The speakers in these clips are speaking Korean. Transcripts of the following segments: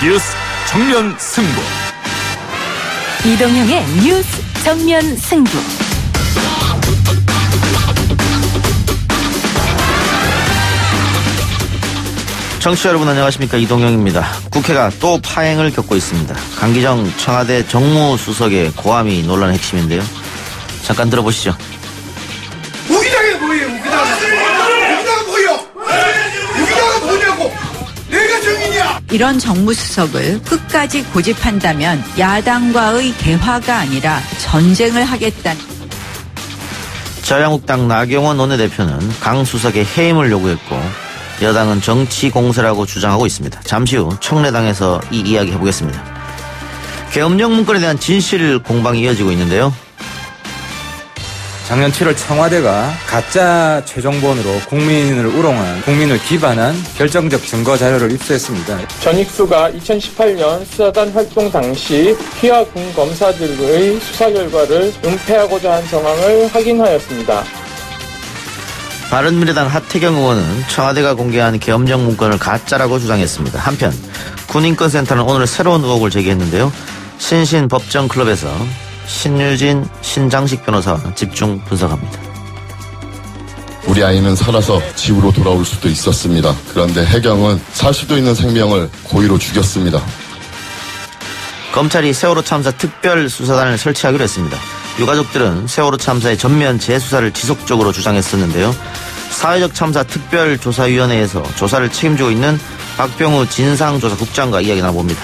뉴스 정면 승부. 이동형의 뉴스 정면 승부. 청취자 여러분 안녕하십니까, 이동형입니다. 국회가 또 파행을 겪고 있습니다. 강기정 청와대 정무수석의 고함이 논란의 핵심인데요. 잠깐 들어보시죠. 우기장이 뭐예요? 우기장. 우기장은 뭐예요? 우기장은 뭐냐고. 내가 정인이야. 이런 정무수석을 끝까지 고집한다면 야당과의 대화가 아니라 전쟁을 하겠다는. 자유한국당 나경원 원내대표는 강 수석의 해임을 요구했고 여당은 정치 공세라고 주장하고 있습니다. 잠시 후 청래당에서 이 이야기 해보겠습니다. 계엄령 문건에 대한 진실 공방이 이어지고 있는데요. 작년 7월 청와대가 가짜 최종본으로 국민을 우롱한, 국민을 기반한 결정적 증거 자료를 입수했습니다. 전익수가 2018년 수사단 활동 당시 피와 군 검사들의 수사 결과를 은폐하고자 한 정황을 확인하였습니다. 바른미래당 하태경 의원은 청와대가 공개한 계엄령 문건을 가짜라고 주장했습니다. 한편 군인권센터는 오늘 새로운 의혹을 제기했는데요. 신신 법정클럽에서 신유진, 신장식 변호사와 집중 분석합니다. 우리 아이는 살아서 집으로 돌아올 수도 있었습니다. 그런데 해경은 살 수도 있는 생명을 고의로 죽였습니다. 검찰이 세월호 참사 특별수사단을 설치하기로 했습니다. 유가족들은 세월호 참사의 전면 재수사를 지속적으로 주장했었는데요. 사회적 참사 특별조사위원회에서 조사를 책임지고 있는 박병우 진상조사국장과 이야기 나눠봅니다.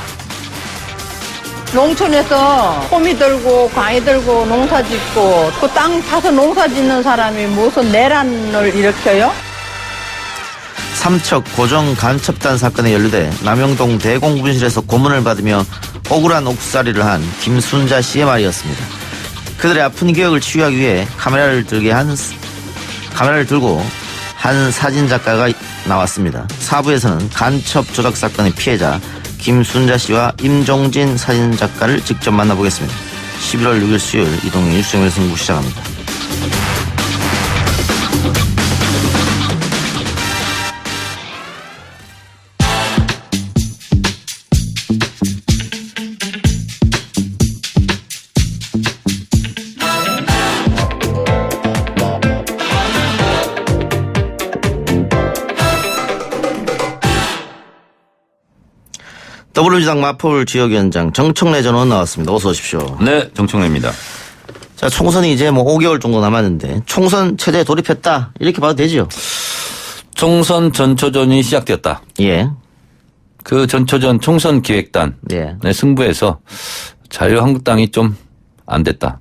농촌에서 호미 들고 광이 들고 농사 짓고 그 땅 파서 농사 짓는 사람이 무슨 내란을 일으켜요? 삼척 고정 간첩단 사건에 연루돼 남영동 대공분실에서 고문을 받으며 억울한 옥살이를 한 김순자 씨의 말이었습니다. 그들의 아픈 기억을 치유하기 위해 카메라를 들고 한 사진작가가 나왔습니다. 4부에서는 간첩 조작 사건의 피해자 김순자 씨와 임종진 사진작가를 직접 만나보겠습니다. 11월 6일 수요일 이동형 뉴스정면 승부 시작합니다. 더불어민주당 마포울 지역위원장 정청래 전 의원 나왔습니다. 어서 오십시오. 네, 정청래입니다. 자, 총선이 이제 5개월 정도 남았는데 총선 체제에 돌입했다 이렇게 봐도 되죠? 총선 전초전이 시작되었다. 예. 그 전초전 총선 기획단의 승부에서 자유한국당이 좀 안 됐다.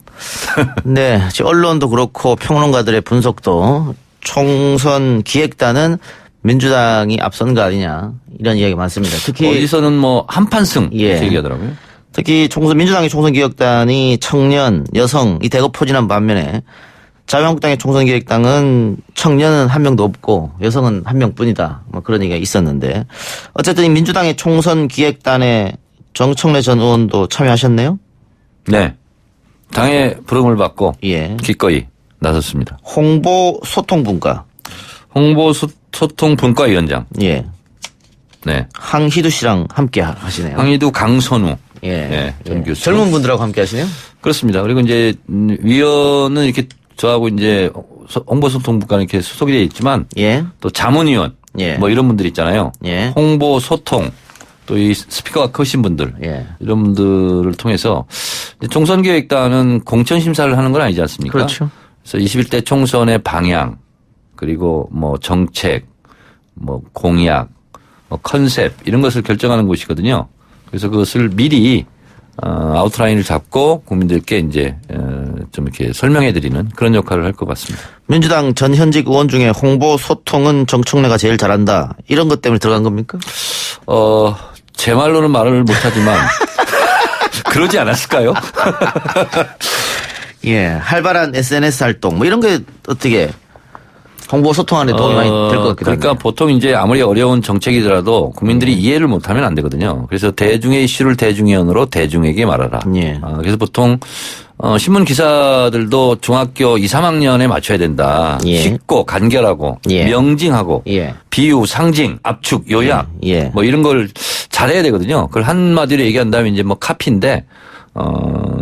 네, 지금 언론도 그렇고 평론가들의 분석도 총선 기획단은 민주당이 앞선 거 아니냐 이런 이야기 많습니다. 특히 어디서는 한판승 이렇게 얘기하더라고요. 특히 민주당의 총선 기획단이 청년, 여성 이 대거 포진한 반면에 자유한국당의 총선 기획단은 청년은 한 명도 없고 여성은 한 명뿐이다. 그런 얘기가 있었는데 어쨌든 이 민주당의 총선 기획단에 정청래 전 의원도 참여하셨네요. 네, 당의 부름을 받고 기꺼이 나섰습니다. 홍보 소통 분과 소통 분과위원장. 예. 네. 항희두 씨랑 함께 하시네요. 항희두, 강선우. 전 교수. 젊은 분들하고 함께 하시네요? 그렇습니다. 그리고 이제 위원은 이렇게 저하고 이제 홍보소통분과는 이렇게 소속이 되어 있지만 또 자문위원 이런 분들 있잖아요. 홍보 소통 또 이 스피커가 크신 분들 이런 분들을 통해서 총선기획단은 공천심사를 하는 건 아니지 않습니까? 그렇죠. 그래서 21대 총선의 방향 그리고 정책, 공약, 컨셉 이런 것을 결정하는 곳이거든요. 그래서 그것을 미리 아웃라인을 잡고 국민들께 이제 좀 이렇게 설명해 드리는 그런 역할을 할 것 같습니다. 민주당 전 현직 의원 중에 홍보 소통은 정청래가 제일 잘한다. 이런 것 때문에 들어간 겁니까? 제 말로는 말을 못 하지만 그러지 않았을까요? 예, 활발한 SNS 활동 이런 게 어떻게 홍보 소통하는 데 도움이 많이 될 것 같기도 그러니까 하네요. 보통 이제 아무리 어려운 정책이더라도 국민들이 이해를 못하면 안 되거든요. 그래서 대중의 이슈를 대중위원으로 대중에게 말하라. 그래서 보통 신문 기사들도 중학교 2, 3학년에 맞춰야 된다. 쉽고 간결하고 명징하고 비유, 상징, 압축, 요약 뭐 이런 걸 잘해야 되거든요. 그걸 한마디로 얘기한다면 이제 뭐 카피인데,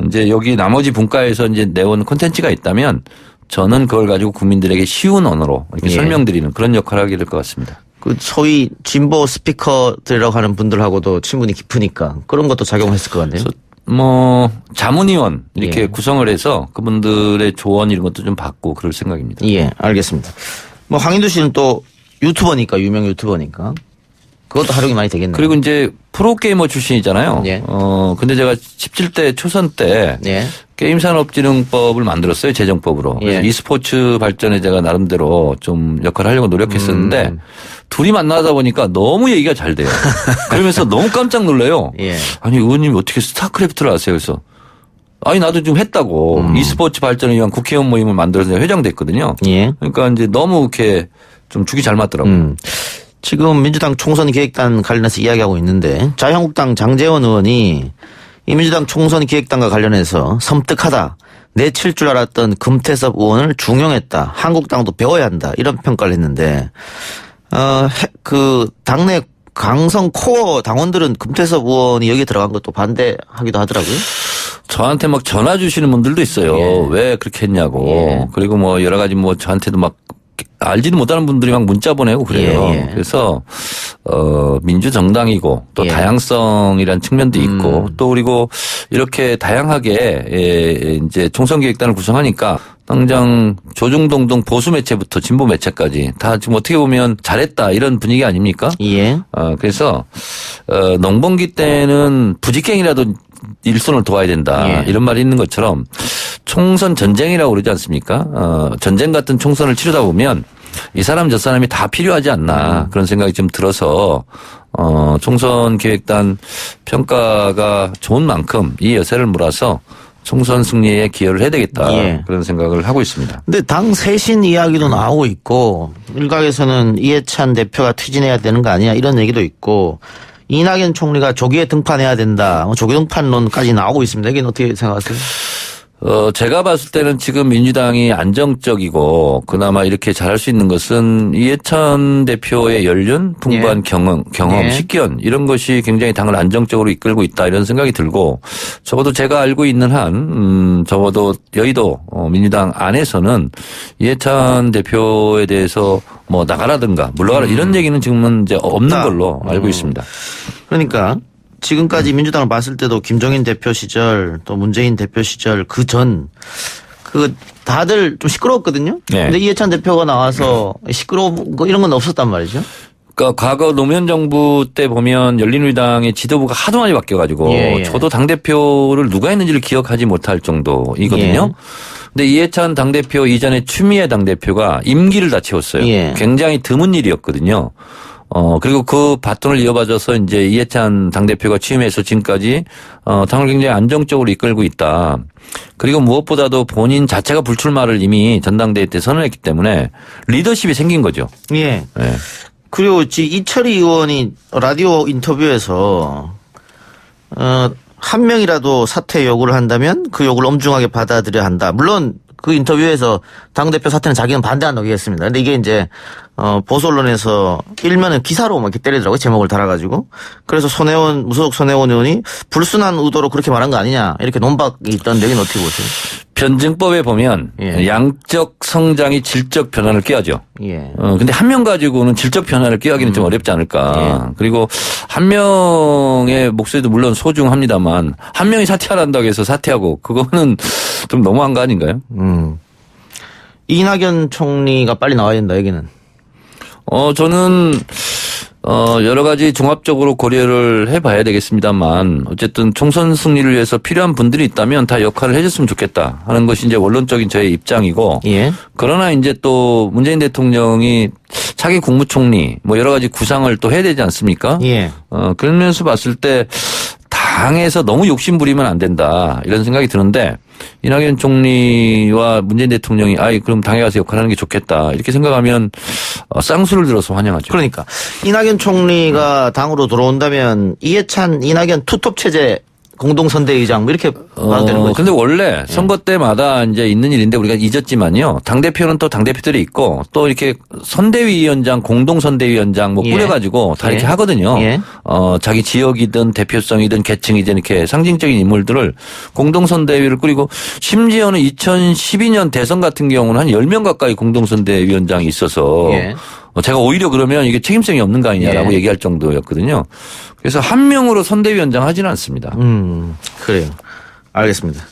이제 여기 나머지 분과에서 이제 내온 콘텐츠가 있다면 저는 그걸 가지고 국민들에게 쉬운 언어로 이렇게 설명드리는 그런 역할을 하게 될 것 같습니다. 그 소위 진보 스피커들이라고 하는 분들하고도 친분이 깊으니까 그런 것도 작용했을 것 같네요. 뭐 자문위원 이렇게 구성을 해서 그분들의 조언 이런 것도 좀 받고 그럴 생각입니다. 예, 알겠습니다. 뭐 황인두 씨는 또 유튜버니까 유명 유튜버니까 그것도 활용이 많이 되겠네요. 그리고 이제 프로게이머 출신이잖아요. 예. 근데 제가 17대 초선 때 게임산업진흥법을 만들었어요. 재정법으로. 그래서 e스포츠 발전에 제가 나름대로 좀 역할을 하려고 노력했었는데 둘이 만나다 보니까 너무 얘기가 잘 돼요. 그러면서 너무 깜짝 놀라요. 아니 의원님이 어떻게 스타크래프트를 아세요? 그래서 아니 나도 좀 했다고. e스포츠 발전을 위한 국회의원 모임을 만들어서 회장 됐거든요. 그러니까 이제 너무 이렇게 좀 죽이 잘 맞더라고요. 지금 민주당 총선 기획단 관련해서 이야기하고 있는데 자유한국당 장제원 의원이 이 민주당 총선 기획단과 관련해서 섬뜩하다. 내칠 줄 알았던 금태섭 의원을 중용했다. 한국당도 배워야 한다. 이런 평가를 했는데 그 당내 강성 코어 당원들은 금태섭 의원이 여기에 들어간 것도 반대하기도 하더라고요. 저한테 막 전화 주시는 분들도 있어요. 왜 그렇게 했냐고. 그리고 뭐 여러 가지 뭐 저한테도 막 알지도 못하는 분들이 막 문자 보내고 그래요. 그래서 민주정당이고 또 다양성이란 측면도 있고 또 그리고 이렇게 다양하게 이제 총선기획단을 구성하니까 당장 조중동동 보수 매체부터 진보 매체까지 다 지금 어떻게 보면 잘했다 이런 분위기 아닙니까? 그래서 농번기 때는 부직갱이라도 일손을 도와야 된다 이런 말이 있는 것처럼 총선 전쟁이라고 그러지 않습니까? 전쟁 같은 총선을 치르다 보면 이 사람 저 사람이 다 필요하지 않나 그런 생각이 좀 들어서 총선 기획단 평가가 좋은 만큼 이 여세를 몰아서 총선 승리에 기여를 해야 되겠다 그런 생각을 하고 있습니다. 근데 당 쇄신 이야기도 나오고 있고 일각에서는 이해찬 대표가 퇴진해야 되는 거 아니냐 이런 얘기도 있고 이낙연 총리가 조기에 등판해야 된다. 조기 등판론까지 나오고 있습니다. 이게 어떻게 생각하세요? 제가 봤을 때는 지금 민주당이 안정적이고 그나마 이렇게 잘할 수 있는 것은 이해찬 대표의 연륜, 풍부한 경험, 식견 이런 것이 굉장히 당을 안정적으로 이끌고 있다 이런 생각이 들고 적어도 제가 알고 있는 한 적어도 여의도 민주당 안에서는 이해찬 대표에 대해서 뭐 나가라든가 물러가라 이런 얘기는 지금은 이제 없는 걸로 알고 있습니다. 그러니까 지금까지 민주당을 봤을 때도 김종인 대표 시절 또 문재인 대표 시절 그 전 다들 좀 시끄러웠거든요. 근데 이해찬 대표가 나와서 시끄러운 거 이런 건 없었단 말이죠. 그러니까 과거 노무현 정부 때 보면 열린우리당의 지도부가 하도 많이 바뀌어가지고 저도 당대표를 누가 했는지를 기억하지 못할 정도이거든요. 근데 이해찬 당대표 이전에 추미애 당대표가 임기를 다 채웠어요. 굉장히 드문 일이었거든요. 그리고 그 바톤을 이어받아서 이제 이해찬 당대표가 취임해서 지금까지 당을 굉장히 안정적으로 이끌고 있다. 그리고 무엇보다도 본인 자체가 불출마를 이미 전당대회 때 선언했기 때문에 리더십이 생긴 거죠. 그리고 이철희 의원이 라디오 인터뷰에서 한 명이라도 사퇴 요구를 한다면 그 요구를 엄중하게 받아들여야 한다. 물론 그 인터뷰에서 당대표 사퇴는 자기는 반대한다고 얘기했습니다. 근데 이게 이제 보수 언론에서 일면은 기사로 막 이렇게 때리더라고요. 제목을 달아가지고. 그래서 무소속 손혜원 의원이 불순한 의도로 그렇게 말한 거 아니냐 이렇게 논박이 있던데 여기는 어떻게 보세요? 변증법에 보면 양적 성장이 질적 변화를 꾀하죠. 근데 한 명 가지고는 질적 변화를 꾀하기는 좀 어렵지 않을까. 그리고 한 명의 목소리도 물론 소중합니다만 한 명이 사퇴하란다고 해서 사퇴하고 그거는 좀 너무한 거 아닌가요? 이낙연 총리가 빨리 나와야 된다 여기는. 저는 여러 가지 종합적으로 고려를 해봐야 되겠습니다만 어쨌든 총선 승리를 위해서 필요한 분들이 있다면 다 역할을 해줬으면 좋겠다 하는 것이 이제 원론적인 저의 입장이고 그러나 이제 또 문재인 대통령이 차기 국무총리 뭐 여러 가지 구상을 또 해야 되지 않습니까? 그러면서 봤을 때 당에서 너무 욕심 부리면 안 된다 이런 생각이 드는데 이낙연 총리와 문재인 대통령이 그럼 당에 가서 역할하는 게 좋겠다 이렇게 생각하면 쌍수를 들어서 환영하죠. 그러니까 이낙연 총리가 당으로 들어온다면 이해찬 이낙연 투톱 체제 공동선대위장 뭐 이렇게 봐도 되는 거죠. 근데 원래 선거 때마다 이제 있는 일인데 우리가 잊었지만요. 당대표는 또 당대표들이 있고 또 이렇게 선대위원장, 공동선대위원장 뭐 꾸려가지고 다 이렇게 하거든요. 자기 지역이든 대표성이든 계층이든 이렇게 상징적인 인물들을 공동선대위를 꾸리고 심지어는 2012년 대선 같은 경우는 한 10명 가까이 공동선대위원장이 있어서 제가 오히려 그러면 이게 책임성이 없는 거 아니냐라고 얘기할 정도였거든요. 그래서 한 명으로 선대위원장 하지는 않습니다. 그래요. 알겠습니다.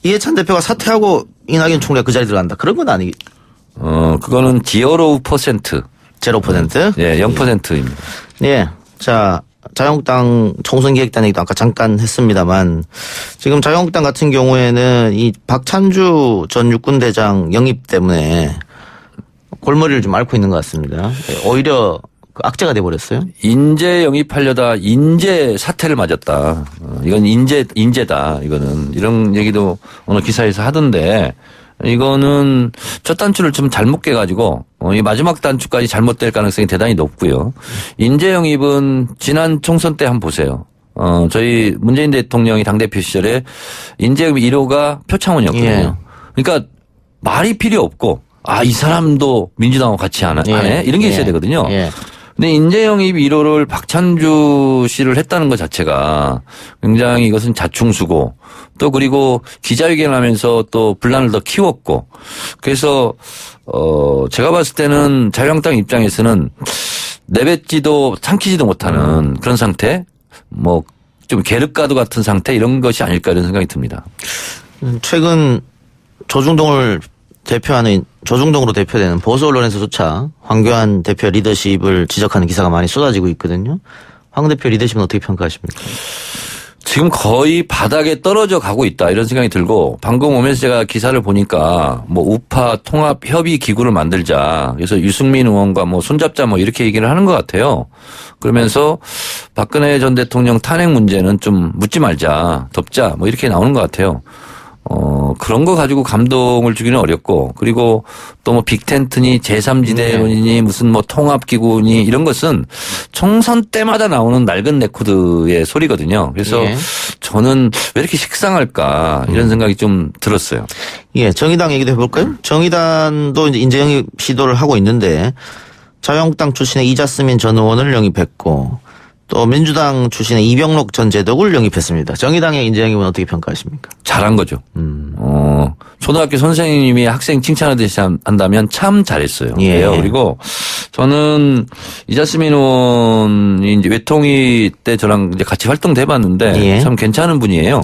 이해찬 대표가 사퇴하고 이낙연 총리가 그 자리에 들어간다. 그런 건 아니. 그거는 0%. 0%? 예, 0%입니다. 예. 자, 자유한국당 총선기획단 얘기도 아까 잠깐 했습니다만 지금 자유한국당 같은 경우에는 이 박찬주 전 육군대장 영입 때문에 골머리를 좀 앓고 있는 것 같습니다. 오히려 악재가 돼버렸어요. 인재 영입하려다 인재 사태를 맞았다. 이건 인재다. 이거는 이런 얘기도 오늘 기사에서 하던데 이거는 첫 단추를 좀 잘못 깨가지고 이 마지막 단추까지 잘못될 가능성이 대단히 높고요. 인재 영입은 지난 총선 때 한번 보세요. 저희 문재인 대통령이 당대표 시절에 인재 영입 1호가 표창원이었거든요. 그러니까 말이 필요 없고 이 사람도 민주당하고 같이 하네? 이런 게 있어야 되거든요. 근데 인재 영입 1호를 박찬주 씨를 했다는 것 자체가 굉장히 이것은 자충수고 또 그리고 기자회견을 하면서 또 분란을 더 키웠고 그래서 제가 봤을 때는 자유한국당 입장에서는 내뱉지도 삼키지도 못하는 그런 상태 뭐 좀 계륵가두 같은 상태 이런 것이 아닐까 이런 생각이 듭니다. 최근 조중동으로 대표되는 보수 언론에서조차 황교안 대표 리더십을 지적하는 기사가 많이 쏟아지고 있거든요. 황 대표 리더십은 어떻게 평가하십니까? 지금 거의 바닥에 떨어져 가고 있다 이런 생각이 들고 방금 오면서 제가 기사를 보니까 뭐 우파 통합 협의 기구를 만들자 그래서 유승민 의원과 뭐 손잡자 뭐 이렇게 얘기를 하는 것 같아요. 그러면서 박근혜 전 대통령 탄핵 문제는 좀 묻지 말자 덮자 뭐 이렇게 나오는 것 같아요. 그런 거 가지고 감동을 주기는 어렵고 그리고 또 뭐 빅텐트니 제3지대론이니 무슨 뭐 통합기구니 이런 것은 총선 때마다 나오는 낡은 레코드의 소리거든요. 그래서 저는 왜 이렇게 식상할까 이런 생각이 좀 들었어요. 예, 정의당 얘기도 해볼까요? 정의당도 이제 인재 영입 시도를 하고 있는데 자유한국당 출신의 이자스민 전 의원을 영입했고 또 민주당 출신의 이병록 전 제독을 영입했습니다. 정의당의 인재 영입은 어떻게 평가하십니까? 잘한 거죠. 초등학교 선생님이 학생 칭찬하듯이 한다면 참 잘했어요. 그리고 저는 이자스민 의원이 이제 외통위 때 저랑 이제 같이 활동도 해봤는데 참 괜찮은 분이에요.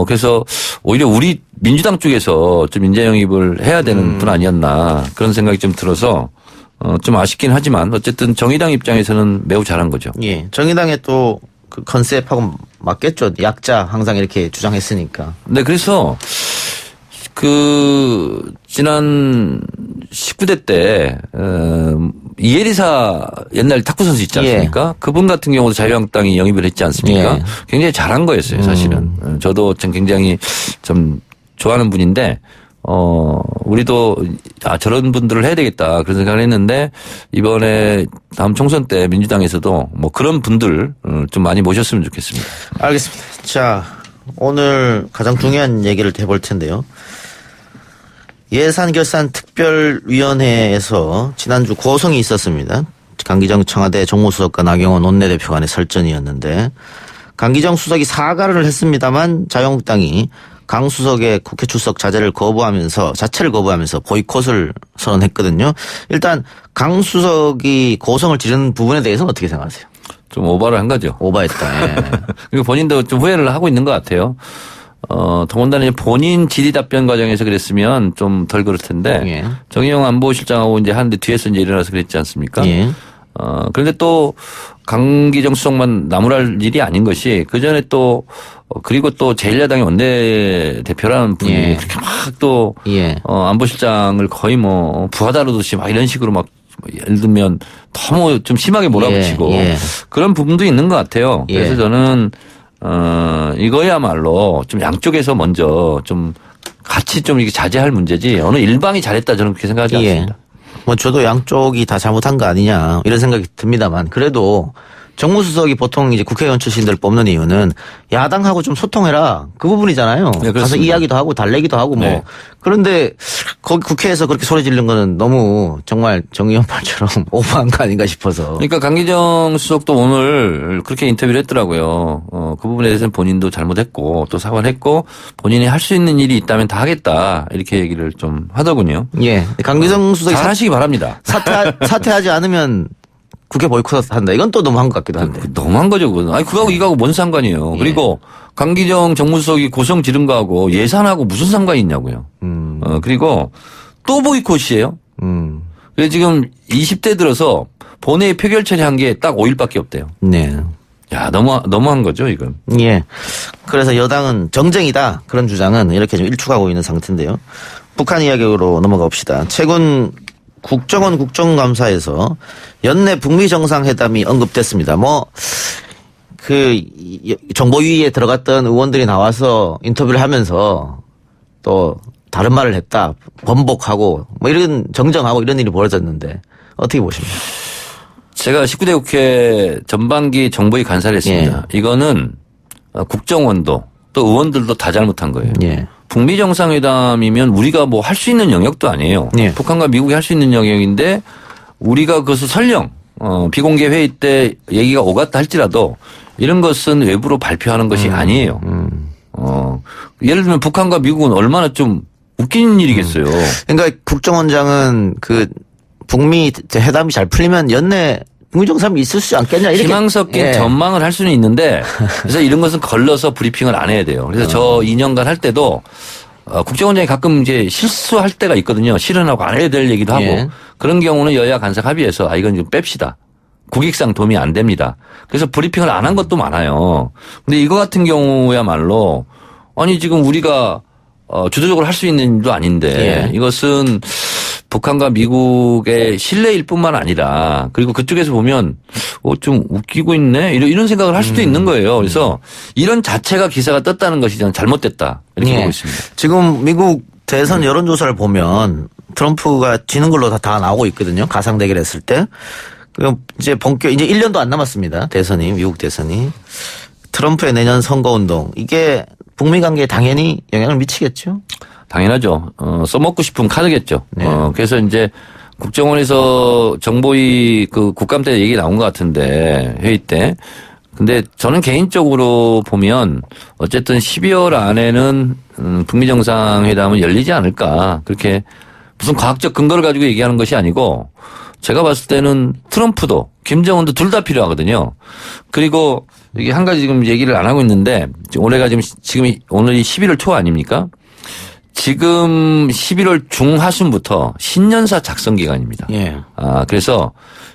그래서 오히려 우리 민주당 쪽에서 좀 인재 영입을 해야 되는 분 아니었나 그런 생각이 좀 들어서 좀 아쉽긴 하지만 어쨌든 정의당 입장에서는 매우 잘한 거죠. 예. 정의당의 또 그 컨셉하고 맞겠죠. 약자 항상 이렇게 주장했으니까. 네, 그래서 지난 19대 때, 이혜리사 옛날 탁구 선수 있지 않습니까? 그분 같은 경우도 자유한국당이 영입을 했지 않습니까? 굉장히 잘한 거였어요, 사실은. 저도 참 굉장히 좀 좋아하는 분인데, 우리도 저런 분들을 해야 되겠다 그런 생각을 했는데 이번에 다음 총선 때 민주당에서도 뭐 그런 분들 좀 많이 모셨으면 좋겠습니다. 알겠습니다. 자, 오늘 가장 중요한 얘기를 해볼 텐데요. 예산결산특별위원회에서 지난주 고성이 있었습니다. 강기정 청와대 정무수석과 나경원 원내대표 간의 설전이었는데 강기정 수석이 사과를 했습니다만 자유한국당이 강 수석의 국회 출석 자체를 거부하면서 보이콧을 선언했거든요. 일단 강 수석이 고성을 지른 부분에 대해서는 어떻게 생각하세요? 좀 오버를 한 거죠. 오버했다. 그리고 본인도 좀 후회를 하고 있는 것 같아요. 더군다나 본인 질의 답변 과정에서 그랬으면 좀 덜 그럴 텐데 정의용 안보실장하고 이제 하는데 뒤에서 이제 일어나서 그랬지 않습니까? 그런데 또 강기정 수석만 나무랄 일이 아닌 것이 그 전에 또 그리고 또 제1야당의 원내대표라는 분이 그렇게 막 또 안보실장을 거의 뭐 부하 다루듯이 막 이런 식으로 막 예를 들면 너무 좀 심하게 몰아붙이고 그런 부분도 있는 것 같아요. 그래서 저는 이거야말로 좀 양쪽에서 먼저 좀 같이 좀 이렇게 자제할 문제지 어느 일방이 잘했다 저는 그렇게 생각하지 않습니다. 뭐 저도 양쪽이 다 잘못한 거 아니냐 이런 생각이 듭니다만 그래도 정무수석이 보통 이제 국회의원 출신들 뽑는 이유는 야당하고 좀 소통해라. 그 부분이잖아요. 네, 가서 이야기도 하고 달래기도 하고 뭐. 네. 그런데 거기 국회에서 그렇게 소리 지르는 거는 너무 정말 정 의원 말처럼 오버한 거 아닌가 싶어서. 그러니까 강기정 수석도 오늘 그렇게 인터뷰를 했더라고요. 그 부분에 대해서는 본인도 잘못했고 또 사과를 했고 본인이 할 수 있는 일이 있다면 다 하겠다. 이렇게 얘기를 좀 하더군요. 예. 강기정 수석이 잘하시기 바랍니다. 사퇴하지 않으면 국회 보이콧 한다. 이건 또 너무한 것 같기도 한데. 너무한 거죠, 그건. 아니, 그거하고 이거하고 뭔 상관이에요. 예. 그리고 강기정 정무수석이 고성 지른 거하고 예산하고 무슨 상관이 있냐고요. 그리고 또 보이콧이에요. 그래서 지금 20대 들어서 본회의 표결 처리한 게 딱 5일밖에 없대요. 네. 야, 너무한 거죠, 이건. 예. 그래서 여당은 정쟁이다. 그런 주장은 이렇게 좀 일축하고 있는 상태인데요. 북한 이야기로 넘어가 봅시다. 최근 국정원 국정감사에서 연내 북미 정상회담이 언급됐습니다. 정보위에 들어갔던 의원들이 나와서 인터뷰를 하면서 또 다른 말을 했다. 번복하고 이런 정정하고 이런 일이 벌어졌는데 어떻게 보십니까? 제가 19대 국회 전반기 정보위 간사를 했습니다. 예. 이거는 국정원도 또 의원들도 다 잘못한 거예요. 예. 북미 정상회담이면 우리가 뭐 할 수 있는 영역도 아니에요. 예. 북한과 미국이 할 수 있는 영역인데 우리가 그것을 설령 비공개 회의 때 얘기가 오갔다 할지라도 이런 것은 외부로 발표하는 것이 아니에요. 예를 들면 북한과 미국은 얼마나 좀 웃긴 일이겠어요. 그러니까 국정원장은 북미 회담이 잘 풀리면 연내 북미 정상이 있을 수 않겠냐 이렇게 희망 섞인 예. 전망을 할 수는 있는데 그래서 이런 것은 걸러서 브리핑을 안 해야 돼요. 그래서 저 2년간 할 때도 국정원장이 가끔 이제 실수할 때가 있거든요. 실현하고 안 해야 될 얘기도 하고 예. 그런 경우는 여야 간사 합의해서 이건 좀 뺍시다. 국익상 도움이 안 됩니다. 그래서 브리핑을 안 한 것도 많아요. 근데 이거 같은 경우야말로 아니 지금 우리가 주도적으로 할 수 있는 일도 아닌데 예. 이것은 북한과 미국의 신뢰일 뿐만 아니라 그리고 그쪽에서 보면 좀 웃기고 있네 이런 생각을 할 수도 있는 거예요. 그래서 이런 자체가 기사가 떴다는 것이 저는 잘못됐다 이렇게 예. 보고 있습니다. 지금 미국 대선 여론조사를 보면 트럼프가 지는 걸로 다 나오고 있거든요. 가상 대결했을 때. 그럼 이제 이제 1년도 안 남았습니다. 미국 대선이. 트럼프의 내년 선거운동 이게 북미 관계에 당연히 영향을 미치겠죠. 당연하죠. 써먹고 싶은 카드겠죠. 네. 그래서 이제 국정원에서 정보위 국감 때 얘기 나온 것 같은데 회의 때. 근데 저는 개인적으로 보면 어쨌든 12월 안에는 북미 정상회담은 열리지 않을까. 그렇게 무슨 과학적 근거를 가지고 얘기하는 것이 아니고 제가 봤을 때는 트럼프도 김정은도 둘 다 필요하거든요. 그리고 이게 한 가지 지금 얘기를 안 하고 있는데 올해가 지금 오늘이 11월 초 아닙니까? 지금 11월 중하순부터 신년사 작성 기간입니다. 예. 그래서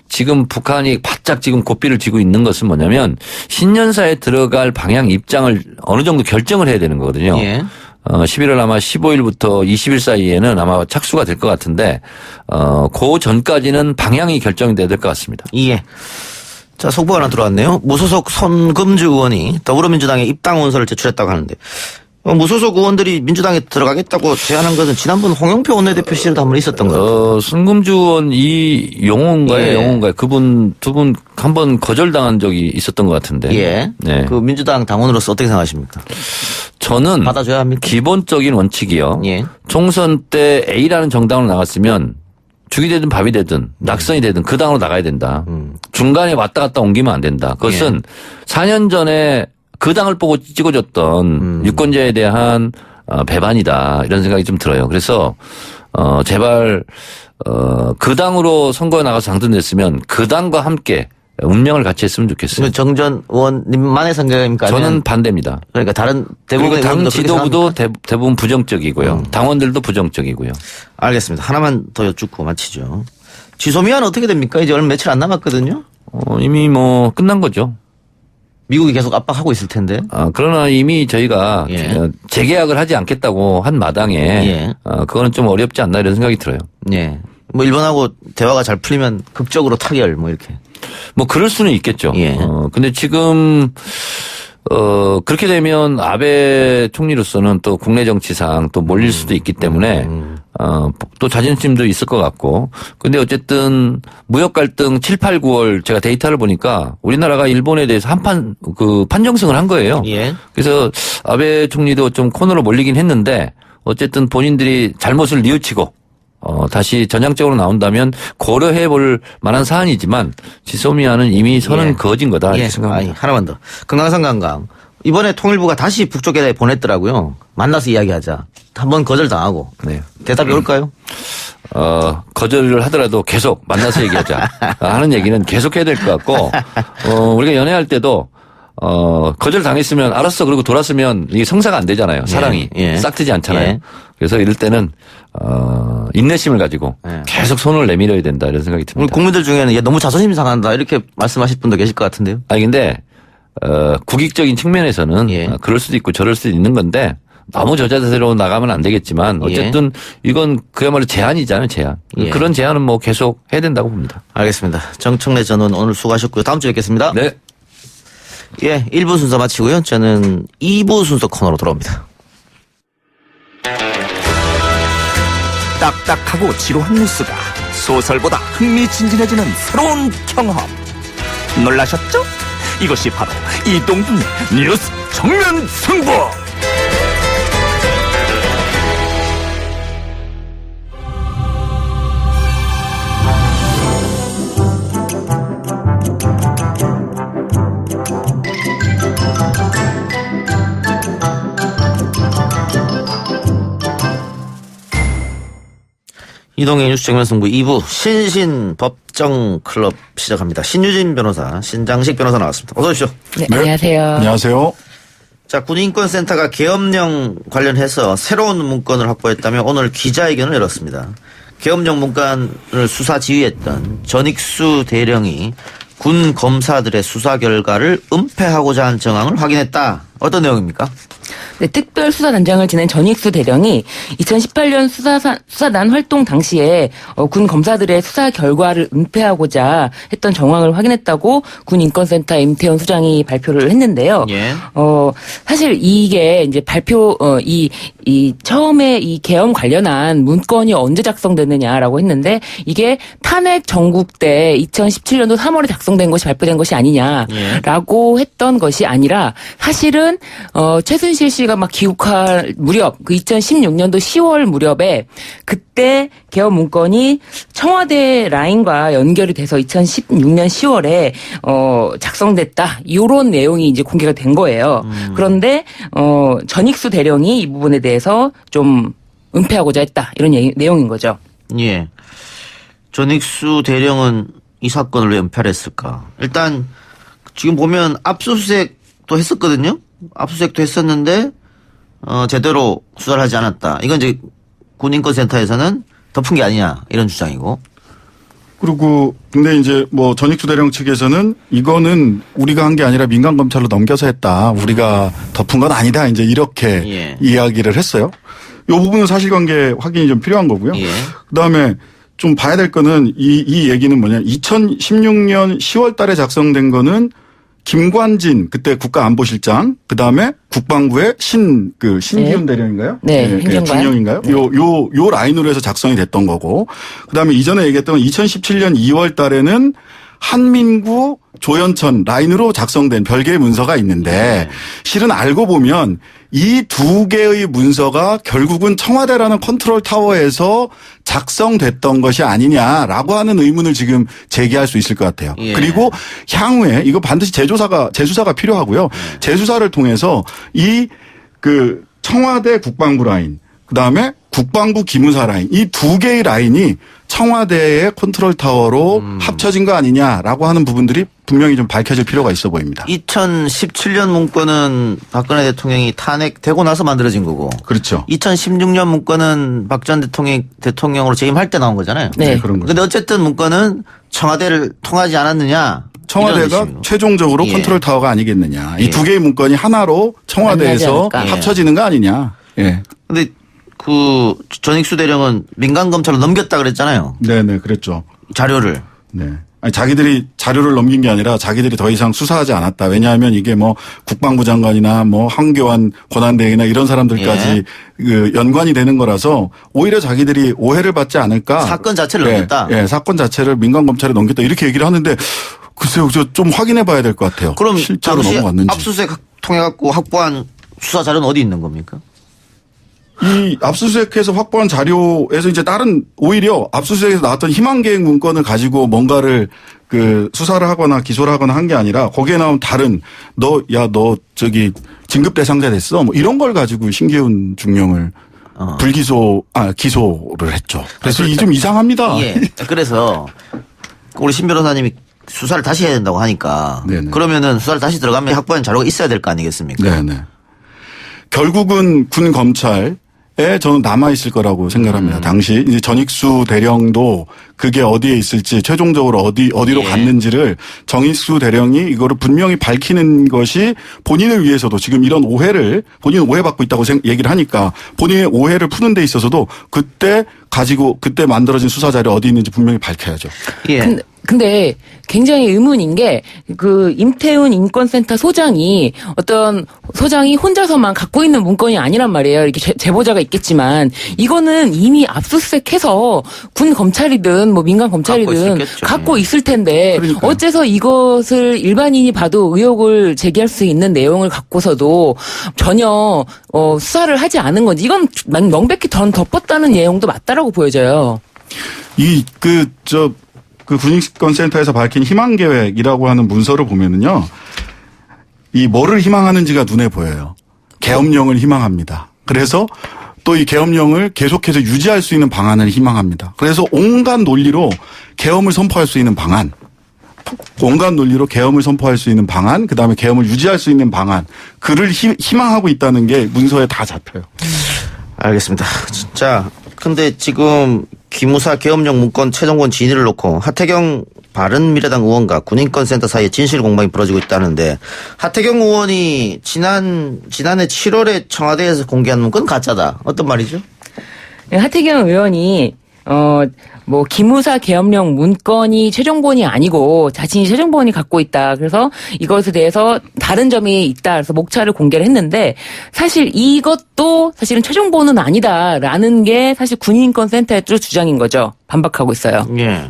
지금 북한이 바짝 지금 고삐를 쥐고 있는 것은 뭐냐면 신년사에 들어갈 방향 입장을 어느 정도 결정을 해야 되는 거거든요. 예. 11월 아마 15일부터 20일 사이에는 아마 착수가 될 것 같은데, 그 전까지는 방향이 결정이 돼야 될 것 같습니다. 예. 자, 속보 하나 들어왔네요. 무소속 손금주 의원이 더불어민주당에 입당 원서를 제출했다고 하는데, 무소속 의원들이 민주당에 들어가겠다고 제안한 것은 지난번 홍영표 원내대표 시절에도 한번 있었던 것 같아요. 손금주 의원 영호인가요? 예. 영호인가요? 그분 두 분 한 번 거절당한 적이 있었던 것 같은데. 예. 네. 그 민주당 당원으로서 어떻게 생각하십니까? 저는 받아줘야 합니까? 기본적인 원칙이요. 예. 총선 때 A라는 정당으로 나갔으면 죽이 되든 밥이 되든 낙선이 되든 그 당으로 나가야 된다. 중간에 왔다 갔다 옮기면 안 된다. 그것은 4년 전에 그 당을 보고 찍어줬던 유권자에 대한 배반이다. 이런 생각이 좀 들어요. 그래서 제발 그 당으로 선거에 나가서 당선됐으면 그 당과 함께 운명을 같이 했으면 좋겠어요. 정전 의원님만의 생각입니까? 저는 반대입니다. 그러니까 다른 그리고 대부분의 당 의원도 그렇게 지도부도 대부분 부정적이고요. 당원들도 부정적이고요. 알겠습니다. 하나만 더 여쭙고 마치죠. 지소미아는 어떻게 됩니까? 이제 얼마 며칠 안 남았거든요. 이미 끝난 거죠. 미국이 계속 압박하고 있을 텐데. 그러나 이미 저희가 예. 재계약을 하지 않겠다고 한 마당에 예. 그거는 좀 어렵지 않나 이런 생각이 들어요. 예. 일본하고 대화가 잘 풀리면 극적으로 타결 이렇게. 그럴 수는 있겠죠. 예. 근데 지금 그렇게 되면 아베 총리로서는 또 국내 정치상 또 몰릴 수도 있기 때문에 또 자존심도 있을 것 같고. 근데 어쨌든 무역 갈등 7, 8, 9월 제가 데이터를 보니까 우리나라가 일본에 대해서 판정승을 한 거예요. 예. 그래서 아베 총리도 좀 코너로 몰리긴 했는데 어쨌든 본인들이 잘못을 뉘우치고 다시 전향적으로 나온다면 고려해 볼 만한 사안이지만 지소미아는 이미 선은 그어진 거다 이렇게 생각합니다. 하나만 더. 금강산 관광. 이번에 통일부가 다시 북쪽에 보냈더라고요. 만나서 이야기하자. 한번 거절당하고. 네. 대답이 올까요? 거절을 하더라도 계속 만나서 얘기하자 하는 얘기는 계속 해야 될 것 같고, 우리가 연애할 때도, 거절 당했으면 알았어 그러고 돌았으면 이게 성사가 안 되잖아요. 사랑이. 싹트지 않잖아요. 그래서 이럴 때는, 인내심을 가지고 계속 손을 내밀어야 된다 이런 생각이 듭니다. 우리 국민들 중에는 얘 너무 자존심 상한다 이렇게 말씀하실 분도 계실 것 같은데요. 아니, 근데, 국익적인 측면에서는 그럴 수도 있고 저럴 수도 있는 건데 너무 저자세로 나가면 안 되겠지만 어쨌든 이건 그야말로 제안이잖아요, 제안. 그런 제안은 뭐 계속 해야 된다고 봅니다. 알겠습니다. 정청래 전 의원 오늘 수고하셨고요. 다음 주에 뵙겠습니다. 네. 1부 순서 마치고요. 저는 2부 순서 코너로 돌아옵니다. 딱딱하고 지루한 뉴스가 소설보다 흥미진진해지는 새로운 경험. 놀라셨죠? 이것이 바로 이동준의 뉴스 정면 승부. 이동의 뉴스 정면 승부 2부 신신 법정 클럽 시작합니다. 신유진 변호사, 신장식 변호사 나왔습니다. 어서 오십시오. 네, 안녕하세요. 안녕하세요. 자, 군인권센터가 계엄령 관련해서 새로운 문건을 확보했다며 오늘 기자회견을 열었습니다. 계엄령 문건을 수사 지휘했던 전익수 대령이 군 검사들의 수사 결과를 은폐하고자 한 정황을 확인했다. 어떤 내용입니까? 네, 특별수사단장을 지낸 전익수 대령이 2018년 수사단 활동 당시에 군 검사들의 수사 결과를 은폐하고자 했던 정황을 확인했다고 군 인권센터 임태원 수장이 발표를 했는데요. 사실 이게 이제 처음에 이 계엄 관련한 문건이 언제 작성됐느냐라고 했는데 이게 탄핵 정국 때 2017년도 3월에 작성된 것이 발표된 것이 아니냐라고 했던 것이 아니라 사실은 최순실 씨가 막 귀국할 무렵 그 2016년도 10월 무렵에 그때 계엄 문건이 청와대 라인과 연결이 돼서 2016년 10월에 작성됐다. 이런 내용이 이제 공개가 된 거예요. 그런데 전익수 대령이 이 부분에 대해서 좀 은폐하고자 했다. 이런 내용인 거죠. 예. 전익수 대령은 이 사건을 왜 은폐를 했을까? 일단 지금 보면 압수수색도 했었거든요. 압수수색도 했었는데 제대로 수사를 하지 않았다. 이건 이제 군인권센터에서는 덮은 게 아니냐 이런 주장이고. 그리고 근데 이제 뭐 전익수 대령 측에서는 이거는 우리가 한 게 아니라 민간 검찰로 넘겨서 했다. 우리가 덮은 건 아니다. 이제 이렇게 이야기를 했어요. 이 부분은 사실관계 확인이 좀 필요한 거고요. 그다음에 좀 봐야 될 거는 이 얘기는 뭐냐. 2016년 10월 달에 작성된 거는 김관진 그때 국가안보실장 그다음에 국방부의 신기훈 대령인가요? 네, 행정관. 중령인가요? 요 라인으로 해서 작성이 됐던 거고 그다음에 이전에 얘기했던 2017년 2월 달에는 한민구 조연천 라인으로 작성된 별개의 문서가 있는데 실은 알고 보면 이 두 개의 문서가 결국은 청와대라는 컨트롤 타워에서 작성됐던 것이 아니냐라고 하는 의문을 지금 제기할 수 있을 것 같아요. 그리고 향후에 이거 반드시 재수사가 필요하고요. 재수사를 통해서 청와대 국방부 라인 그다음에 국방부 기무사 라인 이 두 개의 라인이 청와대의 컨트롤 타워로 합쳐진 거 아니냐라고 하는 부분들이 분명히 좀 밝혀질 필요가 있어 보입니다. 2017년 문건은 박근혜 대통령이 탄핵되고 나서 만들어진 거고. 그렇죠. 2016년 문건은 박 전 대통령으로 재임할 때 나온 거잖아요. 네. 그런 거죠. 근데 어쨌든 문건은 청와대를 통하지 않았느냐. 청와대가 최종적으로 컨트롤 타워가 아니겠느냐. 이 두 개의 문건이 하나로 청와대에서 합쳐지는 거 아니냐. 근데 전익수 대령은 민간 검찰로 넘겼다 그랬잖아요. 네네, 그랬죠. 자료를. 네. 아니, 자기들이 자료를 넘긴 게 아니라 자기들이 더 이상 수사하지 않았다. 왜냐하면 이게 뭐 국방부 장관이나 뭐 황교안 권한대행이나 이런 사람들까지 그 연관이 되는 거라서 오히려 자기들이 오해를 받지 않을까. 사건 자체를 넘겼다. 예, 사건 자체를 민간 검찰에 넘겼다 이렇게 얘기를 하는데 글쎄요, 저 좀 확인해 봐야 될 것 같아요. 그럼 실제로 넘어갔는지. 압수수색 통해 갖고 확보한 수사 자료는 어디 있는 겁니까? 이 압수수색해서 확보한 자료에서 이제 다른 오히려 압수수색에서 나왔던 희망계획 문건을 가지고 뭔가를 그 수사를 하거나 기소를 하거나 한 게 아니라 거기에 나온 다른 너 저기 진급 대상자 됐어 뭐 이런 걸 가지고 신계훈 중령을 기소를 했죠. 그래서 이게 좀 이상합니다. 예. 그래서 우리 신 변호사님이 수사를 다시 해야 된다고 하니까 네네. 그러면은 수사를 다시 들어가면 확보한 자료가 있어야 될 거 아니겠습니까? 네네. 결국은 군 검찰에 저는 남아있을 거라고 생각합니다. 당시 이제 전익수 대령도 그게 어디에 있을지 최종적으로 어디로 갔는지를 정익수 대령이 이거를 분명히 밝히는 것이 본인을 위해서도 지금 이런 오해를 본인은 오해받고 있다고 얘기를 하니까 본인의 오해를 푸는 데 있어서도 그때 만들어진 수사 자료 어디 있는지 분명히 밝혀야죠. 예. 근데 굉장히 의문인 게 그 임태훈 인권센터 소장이 혼자서만 갖고 있는 문건이 아니란 말이에요. 이렇게 제보자가 있겠지만 이거는 이미 압수수색해서 군 검찰이든 뭐 민간 검찰이든 갖고 있을 텐데 그러니까요. 어째서 이것을 일반인이 봐도 의혹을 제기할 수 있는 내용을 갖고서도 전혀 수사를 하지 않은 건지 이건 명백히 덮었다는 내용도 맞다라고 보여져요. 그 군인권센터에서 밝힌 희망계획이라고 하는 문서를 보면은요, 이 뭐를 희망하는지가 눈에 보여요. 계엄령을 희망합니다. 그래서 또 이 계엄령을 계속해서 유지할 수 있는 방안을 희망합니다. 그래서 온갖 논리로 계엄을 선포할 수 있는 방안, 그다음에 계엄을 유지할 수 있는 방안, 그를 희망하고 있다는 게 문서에 다 잡혀요. 알겠습니다. 진짜 근데 지금 기무사 계엄령 문건 최종권 진위를 놓고 하태경 바른미래당 의원과 군인권센터 사이에 진실 공방이 벌어지고 있다는데 하태경 의원이 지난해 7월에 청와대에서 공개한 문건 가짜다. 어떤 말이죠? 하태경 의원이 기무사 계엄령 문건이 최종본이 아니고 자신이 최종본이 갖고 있다. 그래서 이것에 대해서 다른 점이 있다. 그래서 목차를 공개를 했는데 사실 이것도 사실은 최종본은 아니다라는 게 사실 군인권센터의 주장인 거죠. 반박하고 있어요. 예.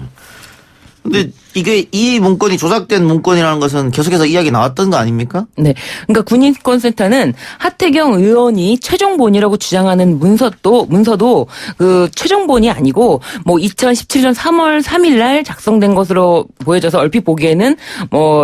근데 이게 이 문건이 조작된 문건이라는 것은 계속해서 이야기 나왔던 거 아닙니까? 네. 그러니까 군인권센터는 하태경 의원이 최종본이라고 주장하는 문서도 그 최종본이 아니고 2017년 3월 3일 날 작성된 것으로 보여져서 얼핏 보기에는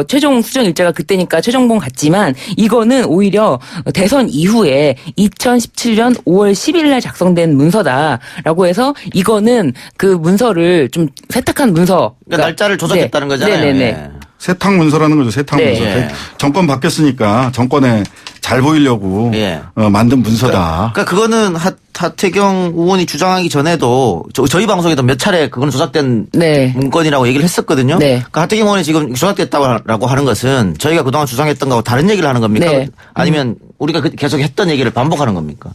최종 수정 일자가 그때니까 최종본 같지만 이거는 오히려 대선 이후에 2017년 5월 10일 날 작성된 문서다라고 해서 이거는 그 문서를 좀 세탁한 문서. 그러니까 날짜를 조작했다는 거잖아요. 네네네. 예. 세탁 문서라는 거죠. 세탁 문서. 예. 정권 바뀌었으니까 정권에 잘 보이려고 예. 만든 문서다. 그러니까 그거는 하태경 의원이 주장하기 전에도 저희 방송에도 몇 차례 그건 조작된 문건이라고 얘기를 했었거든요. 네. 그러니까 하태경 의원이 지금 조작됐다고 하는 것은 저희가 그동안 주장했던 거하고 다른 얘기를 하는 겁니까? 네. 아니면 우리가 계속 했던 얘기를 반복하는 겁니까?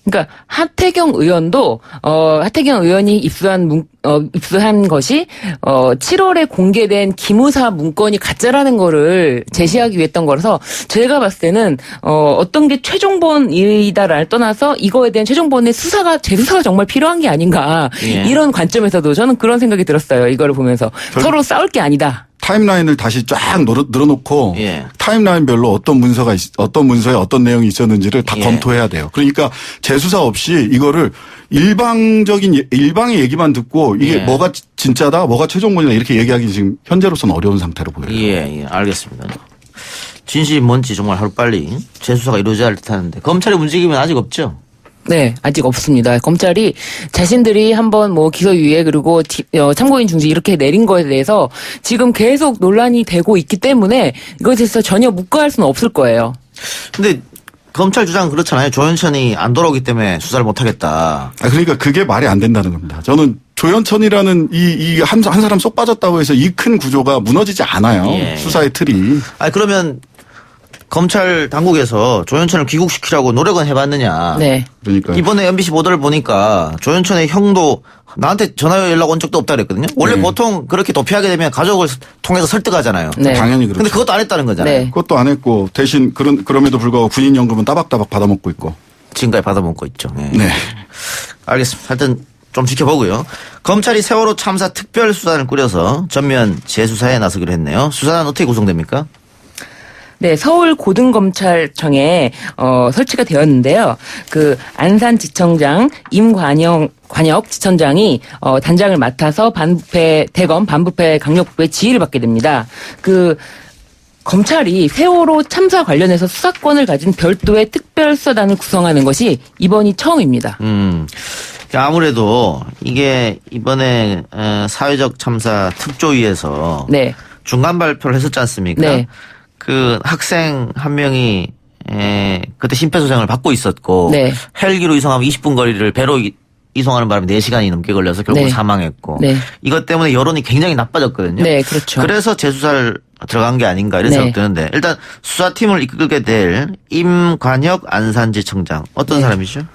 그러니까 하태경 의원이 입수한 것이 7월에 공개된 기무사 문건이 가짜라는 거를 제시하기 위해 했던 거라서 제가 봤을 때는 어떤 게 최종본이다를 떠나서 이거에 대한 최종본의 재수사가 정말 필요한 게 아닌가 이런 관점에서도 저는 그런 생각이 들었어요. 이거를 보면서 서로 싸울 게 아니다. 타임라인을 다시 쫙 늘어놓고 타임라인별로 어떤 문서에 어떤 내용이 있었는지를 다 검토해야 돼요. 그러니까 재수사 없이 이거를 일방의 얘기만 듣고 이게 뭐가 진짜다, 뭐가 최종본이다 이렇게 얘기하기 지금 현재로서는 어려운 상태로 보여요. 예, 알겠습니다. 진실이 뭔지 정말 하루빨리 재수사가 이루어져야 할 듯하는데 검찰의 움직임은 아직 없죠? 네, 아직 없습니다. 검찰이 자신들이 한번 기소유예 그리고 참고인 중지 이렇게 내린 거에 대해서 지금 계속 논란이 되고 있기 때문에 이것에 대해서 전혀 묵과할 수는 없을 거예요. 근데 검찰 주장은 그렇잖아요. 조현천이 안 돌아오기 때문에 수사를 못 하겠다. 그러니까 그게 말이 안 된다는 겁니다. 저는 조현천이라는 한 사람 쏙 빠졌다고 해서 이 큰 구조가 무너지지 않아요. 수사의 틀이. 그러면 검찰 당국에서 조현천을 귀국시키라고 노력은 해봤느냐. 네. 그러니까 이번에 MBC 보도를 보니까 조현천의 형도 나한테 전화 연락 온 적도 없다 그랬거든요. 원래 보통 그렇게 도피하게 되면 가족을 통해서 설득하잖아요. 네. 당연히 그렇죠. 근데 그것도 안 했다는 거잖아요. 네. 그것도 안 했고 대신 그럼에도 불구하고 군인연금은 따박따박 받아먹고 있고. 지금까지 받아먹고 있죠. 네. 네. 알겠습니다. 하여튼 좀 지켜보고요. 검찰이 세월호 참사 특별수사단을 꾸려서 전면 재수사에 나서기로 했네요. 수사단 어떻게 구성됩니까? 네, 서울 고등검찰청에 설치가 되었는데요. 그 안산지청장 관역 지청장이 단장을 맡아서 대검 반부패 강력부의 지휘를 받게 됩니다. 그 검찰이 세월호 참사 관련해서 수사권을 가진 별도의 특별수사단을 구성하는 것이 이번이 처음입니다. 아무래도 이게 이번에 사회적 참사 특조위에서 네. 중간 발표를 했었지 않습니까? 네. 그 학생 한 명이 그때 심폐소생을 받고 있었고 네. 헬기로 이송하면 20분 거리를 배로 이송하는 바람에 4시간이 넘게 걸려서 결국 네. 사망했고 네. 이것 때문에 여론이 굉장히 나빠졌거든요. 네, 그렇죠. 그래서 재수사를 들어간 게 아닌가 이런 네. 생각 드는데 일단 수사팀을 이끌게 될 임관혁 안산지청장 어떤 사람이죠?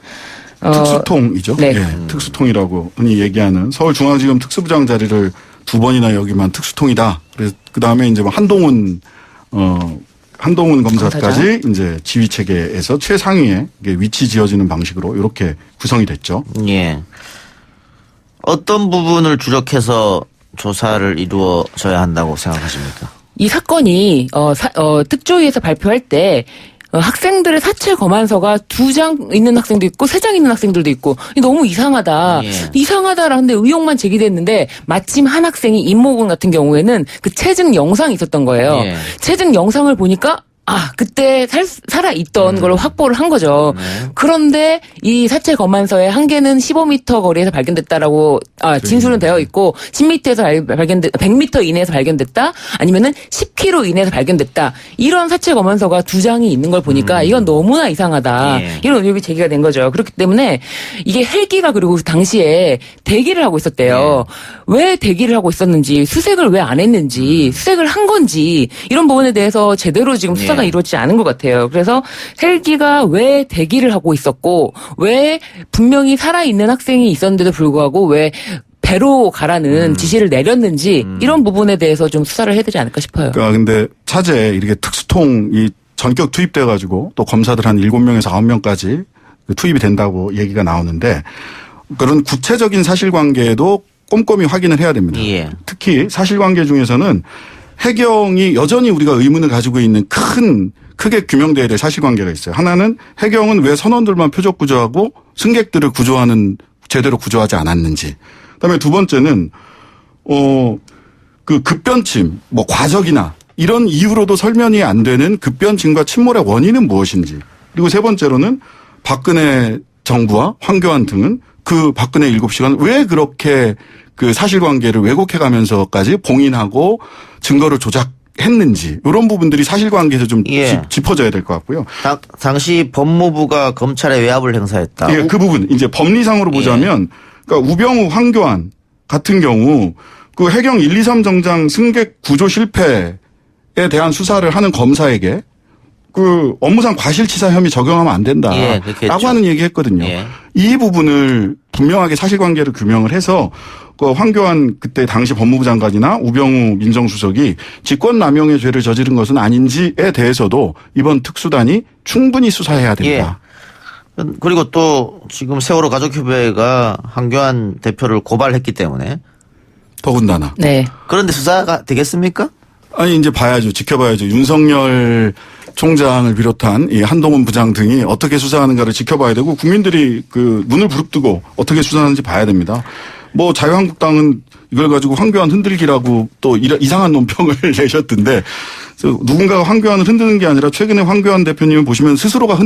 특수통이죠. 네. 예, 특수통이라고 흔히 얘기하는 서울중앙지검 특수부장 자리를 2번이나 여기만 특수통이다. 그래서 그 다음에 이제 뭐 한동훈 검사까지 이제 지휘 체계에서 최상위에 위치 지어지는 방식으로 이렇게 구성이 됐죠. 예. 어떤 부분을 주력해서 조사를 이루어져야 한다고 생각하십니까? 이 사건이 특조위에서 발표할 때 학생들의 사체 검안서가 2장 있는 학생도 있고 3장 있는 학생들도 있고 너무 이상하다. 예. 이상하다라는데 의혹만 제기됐는데 마침 한 학생이 임모군 같은 경우에는 그 체증 영상이 있었던 거예요. 예. 체증 영상을 보니까 그때 살아있던 걸 확보를 한 거죠. 그런데 이 사체 검안서에 한 개는 15m 거리에서 발견됐다라고, 진술은 되어 있고, 10m에서 100m 이내에서 발견됐다? 아니면은 10km 이내에서 발견됐다? 이런 사체 검안서가 2장이 있는 걸 보니까 이건 너무나 이상하다. 예. 이런 의혹이 제기가 된 거죠. 그렇기 때문에 이게 헬기가 그리고 당시에 대기를 하고 있었대요. 왜 대기를 하고 있었는지, 수색을 왜 안 했는지, 수색을 한 건지, 이런 부분에 대해서 제대로 지금 수사가 이루어지지 않은 것 같아요. 그래서 헬기가 왜 대기를 하고 있었고 왜 분명히 살아있는 학생이 있었는데도 불구하고 왜 배로 가라는 지시를 내렸는지 이런 부분에 대해서 좀 수사를 해야 되지 않을까 싶어요. 그러니까 근데 차제에 이렇게 특수통이 전격 투입돼 가지고 또 검사들 한 7명에서 9명까지 투입이 된다고 얘기가 나오는데 그런 구체적인 사실관계도 꼼꼼히 확인을 해야 됩니다. 예. 특히 사실관계 중에서는 해경이 여전히 우리가 의문을 가지고 있는 크게 규명돼야 될 사실관계가 있어요. 하나는 해경은 왜 선원들만 표적 구조하고 승객들을 제대로 구조하지 않았는지. 그다음에 두 번째는 그 급변침, 과적이나 이런 이유로도 설명이 안 되는 급변침과 침몰의 원인은 무엇인지. 그리고 세 번째로는 박근혜 정부와 황교안 등은 그 박근혜 7시간 왜 그렇게 그 사실관계를 왜곡해 가면서까지 봉인하고 증거를 조작했는지 이런 부분들이 사실관계에서 좀 짚어져야 될 것 같고요. 당시 법무부가 검찰에 외압을 행사했다. 예, 그 부분 이제 법리상으로 보자면 그러니까 우병우, 황교안 같은 경우 그 해경 1, 2, 3 정장 승객 구조 실패에 대한 수사를 하는 검사에게 그 업무상 과실치사 혐의 적용하면 안 된다라고 하는 얘기했거든요. 이 부분을 분명하게 사실관계를 규명을 해서 그 황교안 그때 당시 법무부 장관이나 우병우 민정수석이 직권남용의 죄를 저지른 것은 아닌지에 대해서도 이번 특수단이 충분히 수사해야 된다. 예. 그리고 또 지금 세월호 가족협의회가 황교안 대표를 고발했기 때문에 더군다나. 네. 그런데 수사가 되겠습니까? 아니 이제 봐야죠. 지켜봐야죠. 윤석열 총장을 비롯한 이 한동훈 부장 등이 어떻게 수사하는가를 지켜봐야 되고 국민들이 그 눈을 부릅뜨고 어떻게 수사하는지 봐야 됩니다. 자유한국당은 이걸 가지고 황교안 흔들기라고 또 이상한 논평을 내셨던데 누군가가 황교안을 흔드는 게 아니라 최근에 황교안 대표님을 보시면 스스로가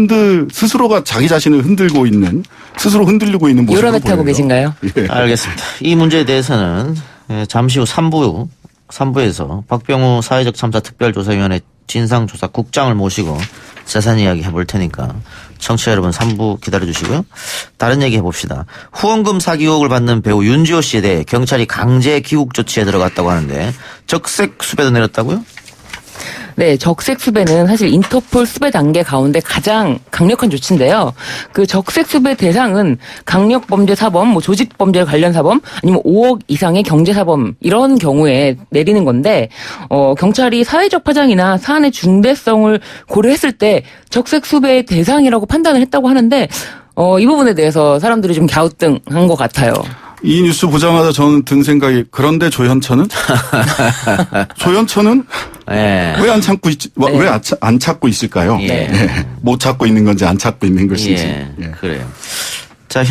자기 자신을 흔들고 있는 스스로 흔들리고 있는 모습을 보여요. 타고 계신가요? 예. 알겠습니다. 이 문제에 대해서는 잠시 후 3부에서 박병우 사회적 참사 특별조사위원회 진상조사국장을 모시고 자세한 이야기 해볼 테니까 청취자 여러분 3부 기다려주시고요. 다른 얘기 해봅시다. 후원금 사기 의혹을 받는 배우 윤지호 씨에 대해 경찰이 강제 귀국 조치에 들어갔다고 하는데 적색 수배도 내렸다고요? 네, 적색 수배는 사실 인터폴 수배 단계 가운데 가장 강력한 조치인데요. 그 적색 수배 대상은 강력 범죄 사범, 뭐 조직 범죄 관련 사범, 아니면 5억 이상의 경제 사범 이런 경우에 내리는 건데, 경찰이 사회적 파장이나 사안의 중대성을 고려했을 때 적색 수배의 대상이라고 판단을 했다고 하는데, 이 부분에 대해서 사람들이 좀 갸우뚱한 것 같아요. 이 뉴스 보자마자 저는 든 생각이, 그런데 조현천은? 조현천은? 네. 왜 안 찾고 왜 안 찾고 있을까요? 예. 네. 못 찾고 있는 건지 안 찾고 있는 것인지. 예. 그래요. 자,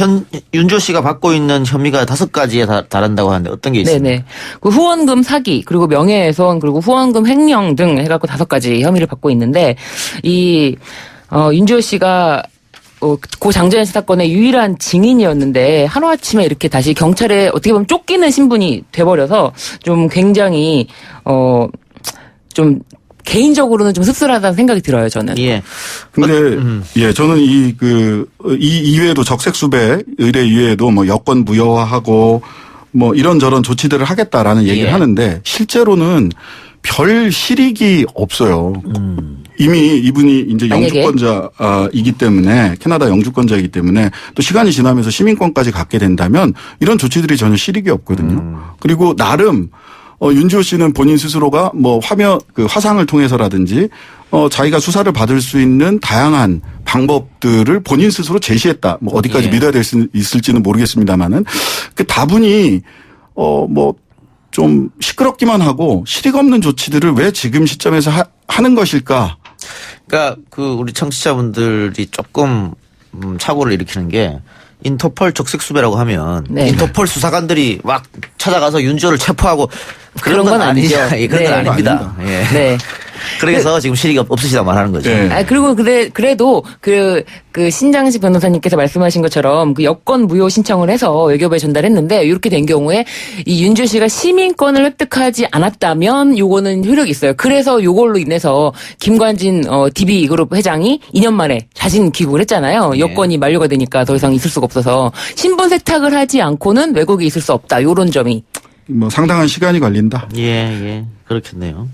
윤주호 씨가 받고 있는 혐의가 5가지에 달한다고 하는데 어떤 게 있습니까? 네네. 그 후원금 사기, 그리고 명예훼손, 그리고 후원금 횡령 등 해갖고 5가지 혐의를 받고 있는데, 윤주호 씨가 고 장자연 씨 사건의 유일한 증인이었는데 하루아침에 이렇게 다시 경찰에 어떻게 보면 쫓기는 신분이 돼버려서 좀 굉장히 좀 개인적으로는 좀 씁쓸하다는 생각이 들어요, 저는. 예. 근데 저는 이 이외에도 적색수배 의뢰 이외에도 뭐 여권 무효화하고 뭐 이런저런 조치들을 하겠다라는 얘기를 하는데 실제로는 별 실익이 없어요. 이미 이분이 이제 영주권자이기 때문에, 캐나다 영주권자이기 때문에 또 시간이 지나면서 시민권까지 갖게 된다면 이런 조치들이 전혀 실익이 없거든요. 그리고 나름 윤주호 씨는 본인 스스로가 뭐 화상을 통해서라든지 자기가 수사를 받을 수 있는 다양한 방법들을 본인 스스로 제시했다. 뭐 어디까지 믿어야 될 수 있을지는 모르겠습니다만은 그 다분히 뭐 좀 시끄럽기만 하고 실익 없는 조치들을 왜 지금 시점에서 하는 것일까? 그러니까 우리 청취자분들이 조금 착오를 일으키는 게, 인터폴 적색수배라고 하면 인터폴 수사관들이 막 찾아가서 윤주호를 체포하고 그런 건 아니죠. 그런 건 아닙니다. 예. 네. 그래서 지금 실익이 없으시다고 말하는 거죠. 그리고 그래도 그 신장식 변호사님께서 말씀하신 것처럼 그 여권 무효 신청을 해서 외교부에 전달했는데, 이렇게 된 경우에 이 윤주호 씨가 시민권을 획득하지 않았다면 요거는 효력이 있어요. 그래서 요걸로 인해서 김관진 DB 그룹 회장이 2년 만에 자진 귀국을 했잖아요. 여권이 만료가 되니까 더 이상 있을 수가 없어서 신분 세탁을 하지 않고는 외국에 있을 수 없다. 요런 점이 뭐 상당한 시간이 걸린다. 예. 그렇겠네요.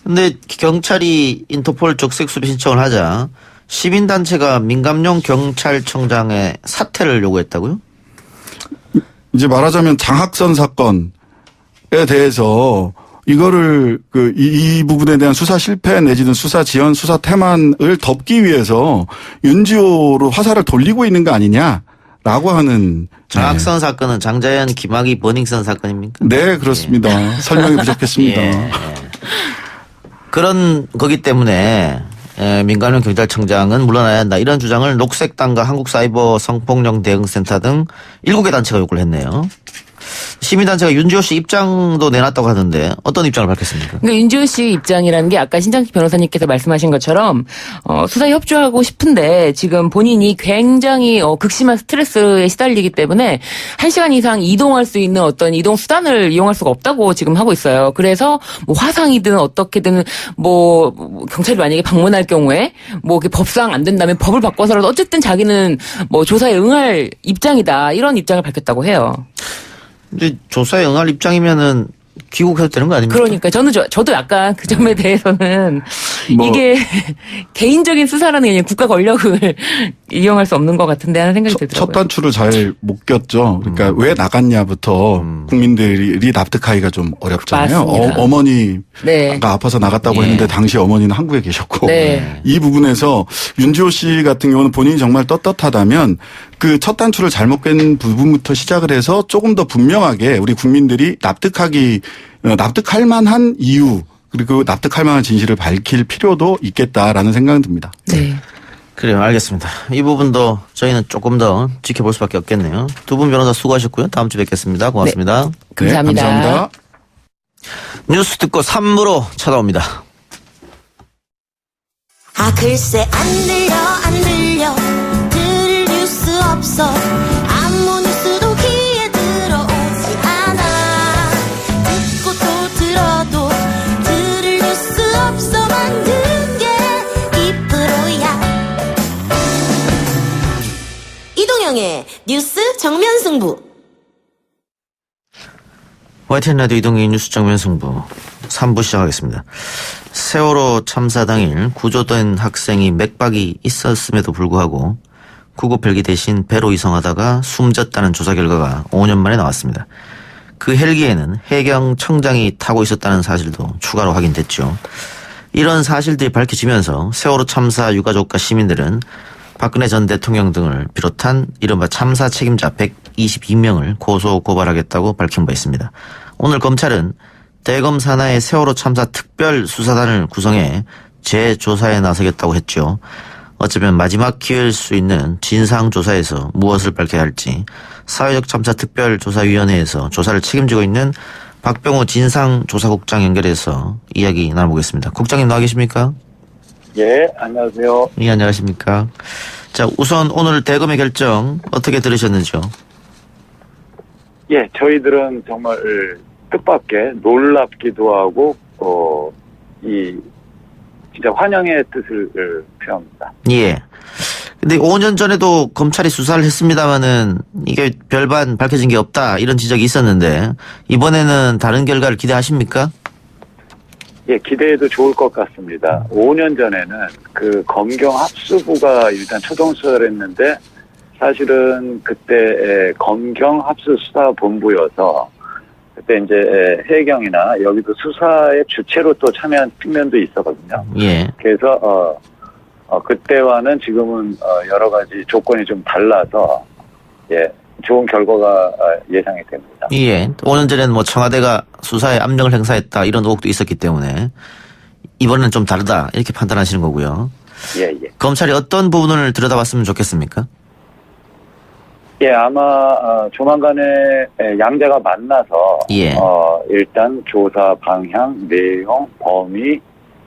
근데 경찰이 인터폴 적색수배 신청을 하자 시민단체가 민감용 경찰청장의 사퇴를 요구했다고요? 이제 말하자면 장학선 사건에 대해서 이거를 이 부분에 대한 수사 실패 내지는 수사 지연, 수사 태만을 덮기 위해서 윤주호로 화살을 돌리고 있는 거 아니냐라고 하는. 장학선 사건은 장자연, 김학의, 버닝썬 사건입니까? 네, 그렇습니다. 설명이 부족했습니다. 그런 거기 때문에 민간형 경찰청장은 물러나야 한다, 이런 주장을 녹색당과 한국사이버 성폭력 대응센터 등 7개 단체가 요구를 했네요. 시민단체가 윤주호 씨 입장도 내놨다고 하던데 어떤 입장을 밝혔습니까? 그러니까 윤주호 씨 입장이라는 게 아까 신장식 변호사님께서 말씀하신 것처럼 수사에 협조하고 싶은데 지금 본인이 굉장히 극심한 스트레스에 시달리기 때문에 1시간 이상 이동할 수 있는 어떤 이동 수단을 이용할 수가 없다고 지금 하고 있어요. 그래서 뭐 화상이든 어떻게든 뭐 경찰이 만약에 방문할 경우에 뭐 법상 안 된다면 법을 바꿔서라도 어쨌든 자기는 뭐 조사에 응할 입장이다, 이런 입장을 밝혔다고 해요. 근데 조사에 응할 입장이면은 귀국해도 되는 거 아닙니까? 그러니까 저도 약간 그 점에 대해서는 이게 개인적인 수사라는 게 아니라 국가 권력을 이용할 수 없는 것 같은데 하는 생각이 들더라고요. 첫 단추를 잘 못 꼈죠. 그러니까 왜 나갔냐부터 국민들이 납득하기가 좀 어렵잖아요. 어머니가 아파서 나갔다고 했는데 당시 어머니는 한국에 계셨고 이 부분에서 윤주호 씨 같은 경우는 본인이 정말 떳떳하다면 그 첫 단추를 잘못 깬 부분부터 시작을 해서 조금 더 분명하게 우리 국민들이 납득할 만한 이유, 그리고 납득할 만한 진실을 밝힐 필요도 있겠다라는 생각은 듭니다. 네. 그래요. 알겠습니다. 이 부분도 저희는 조금 더 지켜볼 수밖에 없겠네요. 두 분 변호사 수고하셨고요. 다음 주에 뵙겠습니다. 고맙습니다. 네. 감사합니다. 네, 감사합니다. 뉴스 듣고 3부로 찾아옵니다. 글쎄 안 들려 들을 뉴스 없어. 아무 뉴스도 귀에 들어오지 않아. 듣고 또 들어도 들을 뉴스 없어. 만든 게 이프로야. 이동영의 뉴스 정면 승부. YTN 라디오 이동희 뉴스 정면 승부 3부 시작하겠습니다. 세월호 참사 당일 구조된 학생이 맥박이 있었음에도 불구하고 구급 헬기 대신 배로 이송하다가 숨졌다는 조사 결과가 5년 만에 나왔습니다. 그 헬기에는 해경청장이 타고 있었다는 사실도 추가로 확인됐죠. 이런 사실들이 밝혀지면서 세월호 참사 유가족과 시민들은 박근혜 전 대통령 등을 비롯한 이른바 참사 책임자 122명을 고소 고발하겠다고 밝힌 바 있습니다. 오늘 검찰은 대검 산하의 세월호 참사 특별수사단을 구성해 재조사에 나서겠다고 했죠. 어쩌면 마지막 기회일 수 있는 진상조사에서 무엇을 밝혀야 할지 사회적 참사 특별조사위원회에서 조사를 책임지고 있는 박병호 진상조사국장 연결해서 이야기 나눠보겠습니다. 국장님 나와 계십니까? 예, 안녕하세요. 예, 안녕하십니까. 자, 우선 오늘 대검의 결정 어떻게 들으셨는지요? 예, 저희들은 정말 뜻밖의 놀랍기도 하고, 진짜 환영의 뜻을 표합니다. 예. 근데 5년 전에도 검찰이 수사를 했습니다마는 이게 별반 밝혀진 게 없다 이런 지적이 있었는데 이번에는 다른 결과를 기대하십니까? 예, 기대해도 좋을 것 같습니다. 5년 전에는 그 검경 합수부가 일단 초동 수사를 했는데 사실은 그때 검경 합수수사본부여서 그때 이제 해경이나 여기도 수사의 주체로 또 참여한 측면도 있었거든요. 예. 그래서 그때와는 지금은 여러 가지 조건이 좀 달라서 예, 좋은 결과가 예상이 됩니다. 예. 5년 전에는 뭐 청와대가 수사에 압력을 행사했다 이런 의혹도 있었기 때문에 이번에는 좀 다르다 이렇게 판단하시는 거고요. 예, 예. 검찰이 어떤 부분을 들여다봤으면 좋겠습니까? 예, 아마 조만간에 양자가 만나서 예. 일단 조사 방향, 내용, 범위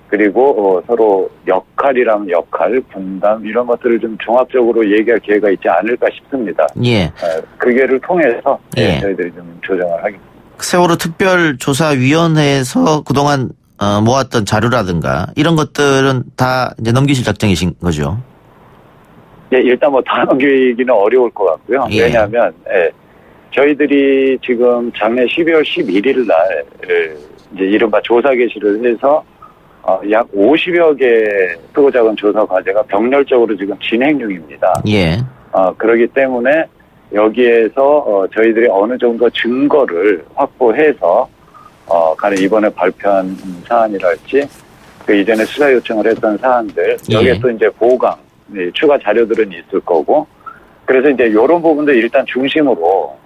그리고 서로 역할이랑 역할, 분담 이런 것들을 좀 종합적으로 얘기할 기회가 있지 않을까 싶습니다. 예. 그 기회를 통해서 예. 저희들이 좀 조정을 하겠습니다. 세월호 특별조사위원회에서 그동안 모았던 자료라든가 이런 것들은 다 이제 넘기실 작정이신 거죠? 예, 일단 뭐 다 넘기기는 어려울 것 같고요. 예. 왜냐하면 저희들이 지금 작년 12월 11일 날 이제 이른바 조사 개시를 해서 약 50여 개 크고 작은 조사 과제가 병렬적으로 지금 진행 중입니다. 예. 그렇기 때문에 여기에서 저희들이 어느 정도 증거를 확보해서 가령 이번에 발표한 사안이랄지 그 이전에 수사 요청을 했던 사안들 여기에 예. 또 이제 보강 추가 자료들은 있을 거고 그래서 이제 이런 부분들 일단 중심으로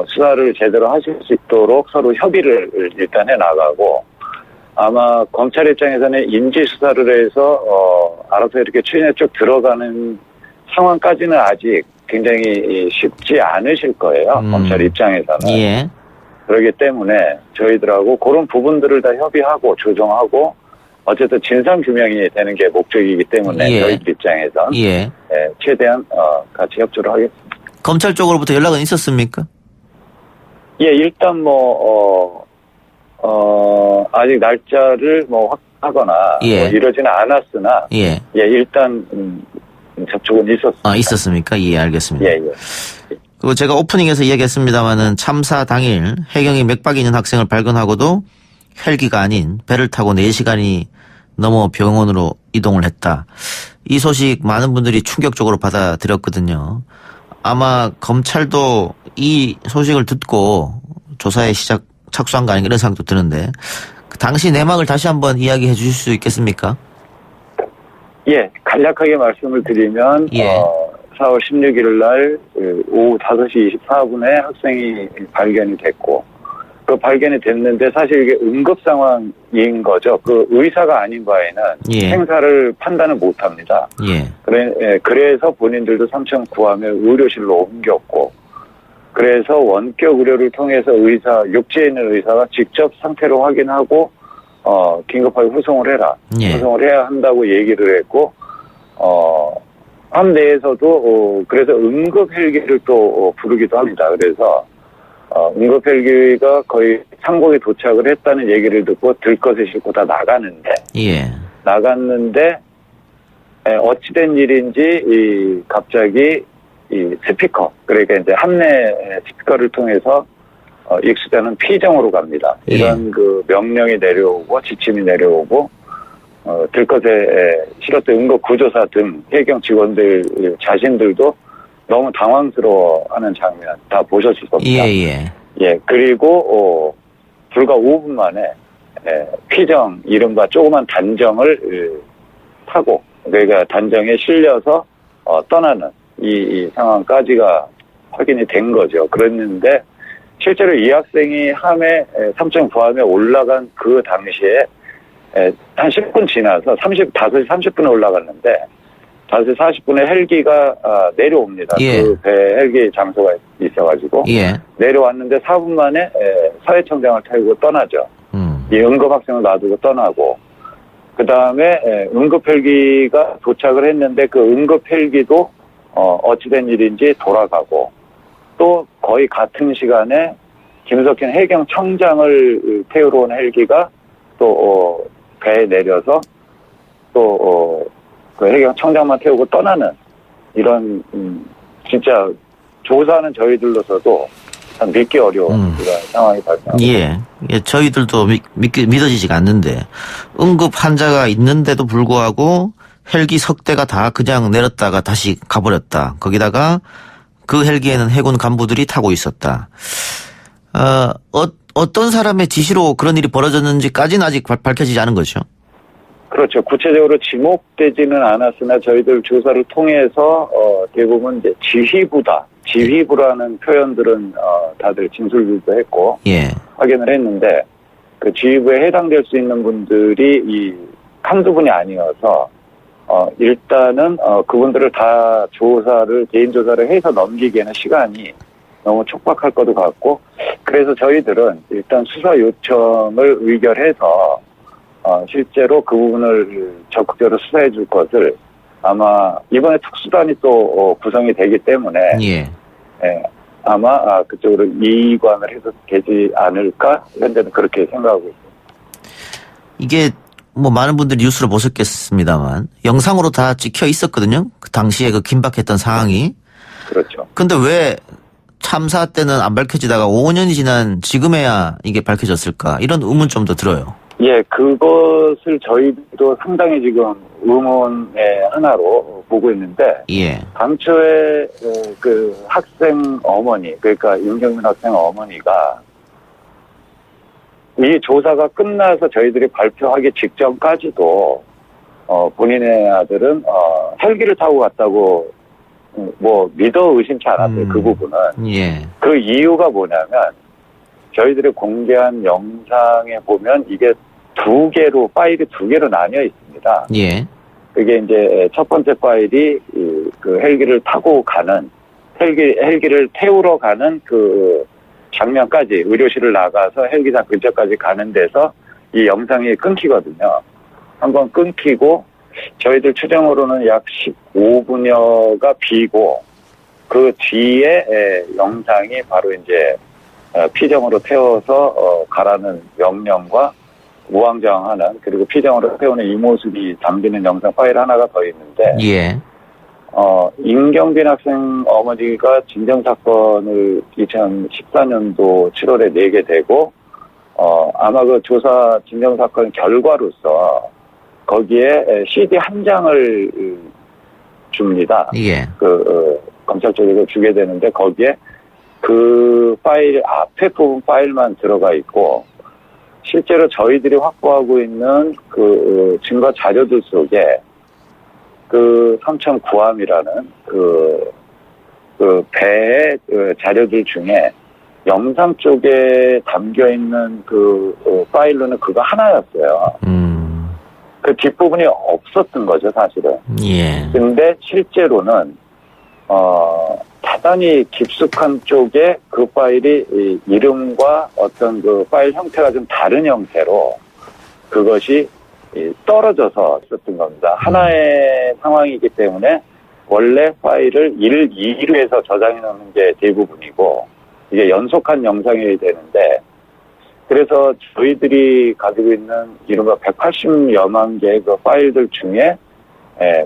수사를 제대로 하실 수 있도록 서로 협의를 일단 해 나가고 아마 검찰 입장에서는 인지 수사를 해서 알아서 이렇게 추진에 쭉 들어가는 상황까지는 아직 굉장히 쉽지 않으실 거예요. 검찰 입장에서는. 예. 그렇기 때문에 저희들하고 그런 부분들을 다 협의하고 조정하고 어쨌든 진상규명이 되는 게 목적이기 때문에 예. 저희들 입장에선 예. 최대한 같이 협조를 하겠습니다. 검찰 쪽으로부터 연락은 있었습니까? 예, 일단 아직 날짜를 확하거나 예. 이러지는 않았으나 예. 일단 접촉은 있었습니다. 있었습니까? 예, 알겠습니다. 예. 그리고 제가 오프닝에서 이야기했습니다마는 참사 당일 해경이 맥박이 있는 학생을 발견하고도 헬기가 아닌 배를 타고 4시간이 넘어 병원으로 이동을 했다. 이 소식 많은 분들이 충격적으로 받아들였거든요. 아마 검찰도 이 소식을 듣고 조사에 착수한 거 아닌가 이런 생각도 드는데 그 당시 내막을 다시 한번 이야기해 주실 수 있겠습니까? 예, 간략하게 말씀을 드리면 4월 16일 날 오후 5시 24분에 학생이 발견이 됐고 그 발견이 됐는데 사실 이게 응급 상황인 거죠. 그 의사가 아닌 바에는 행사를 판단을 못합니다. 예. 그래서 본인들도 3층 구함에 의료실로 옮겼고 그래서 원격 의료를 통해서 육지에 있는 의사가 직접 상태를 확인하고 긴급하게 후송을 해라. 후송을 해야 한다고 얘기를 했고 함내에서도 그래서 응급 헬기를 또 부르기도 합니다. 그래서 응급 헬기가 거의 상공에 도착을 했다는 얘기를 듣고 들것을 싣고 다 나가는데 나갔는데 어찌된 일인지 갑자기 이 스피커 그러니까 이제 함내 스피커를 통해서 익수자는 피정으로 갑니다. 이런 그 명령이 내려오고 지침이 내려오고 들것에 실었던 응급구조사 등 해경 직원들 자신들도 너무 당황스러워하는 장면 다 보셨을 겁니다. 예, 그리고 불과 5분 만에 피정 이른바 조그만 단정을 타고 그러니까 단정에 실려서 떠나는 이 상황까지가 확인이 된 거죠. 그랬는데 실제로 이 학생이 함에 3층 부함에 올라간 그 당시에 한 10분 지나서 5시 30분에 올라갔는데 5시 40분에 헬기가 내려옵니다. 그 배 헬기 장소가 있어가지고 내려왔는데 4분 만에 서해청장을 타고 떠나죠. 이 응급 학생을 놔두고 떠나고 그 다음에 응급 헬기가 도착을 했는데 그 응급 헬기도 어찌된 일인지 돌아가고 또 거의 같은 시간에 김석현 해경청장을 태우러 온 헬기가 또 배에 내려서 또 그 해경청장만 태우고 떠나는 이런 진짜 조사하는 저희들로서도 참 믿기 어려운 그런 상황이 발생합니다. 저희들도 믿어지지가 않는데 응급 환자가 있는데도 불구하고 헬기 석 대가 다 그냥 내렸다가 다시 가버렸다. 거기다가 그 헬기에는 해군 간부들이 타고 있었다. 어떤 사람의 지시로 그런 일이 벌어졌는지까지는 아직 밝혀지지 않은 거죠. 그렇죠. 구체적으로 지목되지는 않았으나 저희들 조사를 통해서 대부분 이제 지휘부다. 지휘부라는 표현들은 다들 진술들도 했고 확인을 했는데 그 지휘부에 해당될 수 있는 분들이 이 한두 분이 아니어서 일단은 그분들을 다 개인 조사를 해서 넘기기에는 시간이 너무 촉박할 것도 같고 그래서 저희들은 일단 수사 요청을 의결해서 실제로 그 부분을 적극적으로 수사해 줄 것을 아마 이번에 특수단이 또 구성이 되기 때문에 아마 그쪽으로 이관을 해서 되지 않을까 현재는 그렇게 생각하고 있습니다. 이게 뭐 많은 분들이 뉴스로 보셨겠습니다만 영상으로 다 찍혀 있었거든요. 그 당시에 그 긴박했던 상황이. 그렇죠. 근데 왜 참사 때는 안 밝혀지다가 5년이 지난 지금에야 이게 밝혀졌을까? 이런 의문점도 들어요. 예, 그것을 저희도 상당히 지금 의문의 하나로 보고 있는데 당초에 그 학생 어머니 그러니까 윤경민 학생 어머니가 이 조사가 끝나서 저희들이 발표하기 직전까지도 본인의 아들은 헬기를 타고 갔다고 뭐 믿어 의심치 않았어요. 그 부분은. 그 이유가 뭐냐면 저희들이 공개한 영상에 보면 이게 파일이 두 개로 나뉘어 있습니다. 그게 이제 첫 번째 파일이 그 헬기를 타고 가는 헬기를 태우러 가는 그 장면까지 의료실을 나가서 헬기장 근처까지 가는 데서 이 영상이 끊기거든요. 한번 끊기고 저희들 추정으로는 약 15분여가 비고 그 뒤에 영상이 바로 이제 피정으로 태워서 가라는 명령과 우왕좌왕하는 그리고 피정으로 태우는 이 모습이 담기는 영상 파일 하나가 더 있는데 임경빈 학생 어머니가 진정사건을 2014년도 7월에 내게 되고 아마 그 조사 진정사건 결과로서 거기에 CD 한 장을 줍니다. 검찰 쪽에서 주게 되는데 거기에 그 파일 앞에 부분 파일만 들어가 있고 실제로 저희들이 확보하고 있는 그 증거 자료들 속에 그 삼천 구함이라는 그 배의 자료들 중에 영상 쪽에 담겨 있는 그 파일로는 그거 하나였어요. 그 뒷부분이 없었던 거죠, 사실은. 근데 실제로는 대단히 깊숙한 쪽에 그 파일이 이름과 어떤 그 파일 형태가 좀 다른 형태로 그것이 떨어져서 있었던 겁니다. 하나의 상황이기 때문에 원래 파일을 2루에서 저장해 놓는 게 대부분이고 이게 연속한 영상이 되는데 그래서 저희들이 가지고 있는 이른바 180여만 개의 그 파일들 중에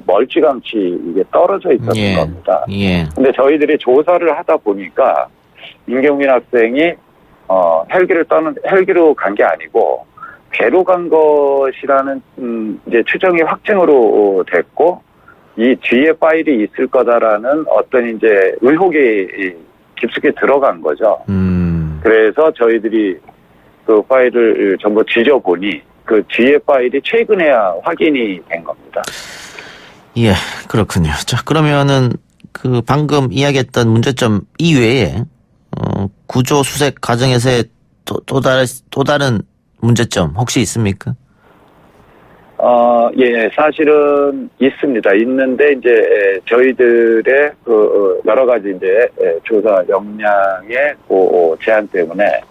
멀찌감치 이게 떨어져 있었던 겁니다. 근데 저희들이 조사를 하다 보니까 임경민 학생이 헬기로 간 게 아니고 배로 간 것이라는 이제 추정이 확증으로 됐고 이 뒤에 파일이 있을 거다라는 어떤 이제 의혹이 깊숙이 들어간 거죠. 그래서 저희들이 그 파일을 전부 뒤져보니 그 뒤에 파일이 최근에야 확인이 된 겁니다. 예, 그렇군요. 자, 그러면은 그 방금 이야기했던 문제점 이외에 구조 수색 과정에서의 또 다른 문제점 혹시 있습니까? 예, 사실은 있습니다. 있는데 이제 저희들의 그 여러 가지 이제 조사 역량의 제한 때문에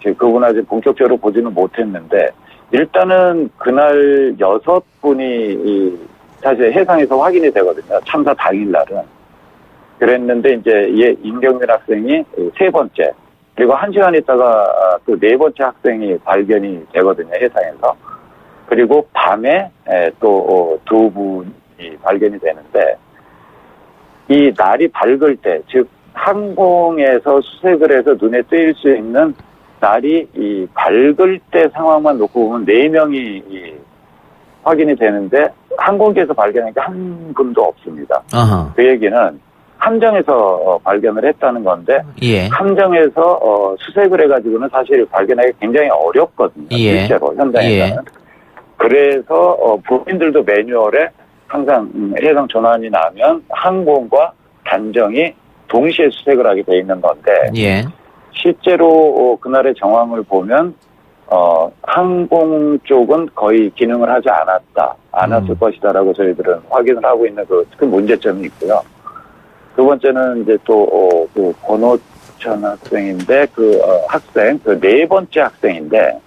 지금 그분 아직 본격적으로 보지는 못했는데 일단은 그날 6분이 사실 해상에서 확인이 되거든요. 참사 당일날은. 그랬는데 이제 임경민 학생이 3번째 그리고 1시간 있다가 또 4번째 학생이 발견이 되거든요. 해상에서. 그리고 밤에 또 2분이 발견이 되는데 이 날이 밝을 때 즉 항공에서 수색을 해서 눈에 띄일 수 있는 날이 이 밝을 때 상황만 놓고 보면 4명이 확인이 되는데 항공기에서 발견한 게 한 분도 없습니다. 아하. 그 얘기는 함정에서 발견을 했다는 건데 예. 함정에서 수색을 해가지고는 사실 발견하기 굉장히 어렵거든요. 예. 실제로 현장에서는. 예. 그래서 본인들도 매뉴얼에 항상 해상 전환이 나면 항공과 단정이 동시에 수색을 하게 돼 있는 건데 예. 실제로 그날의 정황을 보면 항공 쪽은 거의 기능을 하지 않았을 것이다라고 저희들은 확인을 하고 있는 그 큰 문제점이 있고요. 두 번째는 이제 또 그 권호천 학생인데 학생 그 4번째 학생인데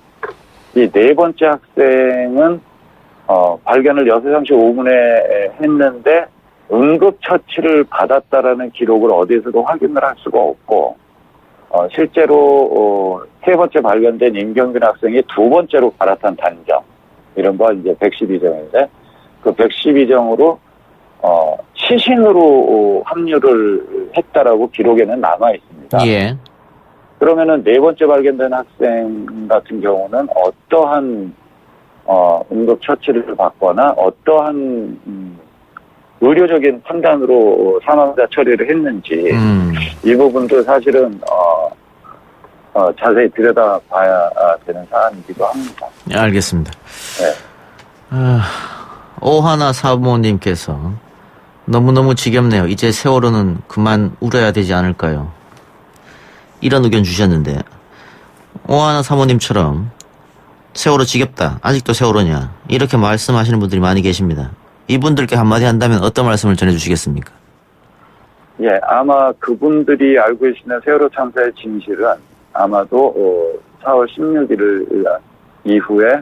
이 4번째 학생은 발견을 6시 5분에 했는데 응급처치를 받았다라는 기록을 어디에서도 확인을 할 수가 없고 실제로 3번째 발견된 임경균 학생이 2번째로 갈아탄 단정 이런 거 이제 112정인데 그 112정으로 시신으로 합류를 했다라고 기록에는 남아 있습니다. 예. 그러면은 4번째 발견된 학생 같은 경우는 어떠한 응급 처치를 받거나 어떠한 의료적인 판단으로 사망자 처리를 했는지 이 부분도 사실은 자세히 들여다봐야 되는 사안이기도 합니다. 네, 알겠습니다. 네. 오하나 사모님께서 너무너무 지겹네요. 이제 세월호는 그만 울어야 되지 않을까요? 이런 의견 주셨는데 오하나 사모님처럼 세월호 지겹다. 아직도 세월호냐. 이렇게 말씀하시는 분들이 많이 계십니다. 이분들께 한마디 한다면 어떤 말씀을 전해주시겠습니까? 예, 아마 그분들이 알고 계시는 세월호 참사의 진실은 아마도 4월 16일 이후에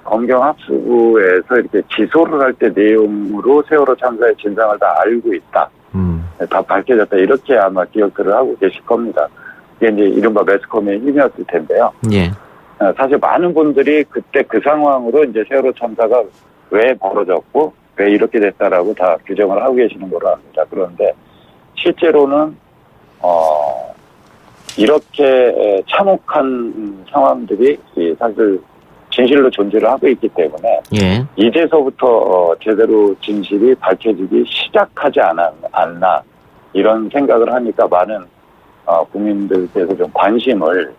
검경합수부에서 이렇게 기소를 할 때 내용으로 세월호 참사의 진상을 다 알고 있다. 다 밝혀졌다. 이렇게 아마 기억들을 하고 계실 겁니다. 이게 이제 이른바 매스컴의 힘이었을 텐데요. 예. 사실 많은 분들이 그때 그 상황으로 이제 세월호 참사가 왜 벌어졌고 왜 이렇게 됐다라고 다 규정을 하고 계시는 거로 합니다. 그런데 실제로는 이렇게 참혹한 상황들이 사실 진실로 존재를 하고 있기 때문에 예. 이제서부터 제대로 진실이 밝혀지기 시작하지 않나 이런 생각을 하니까 많은 국민들께서 좀 관심을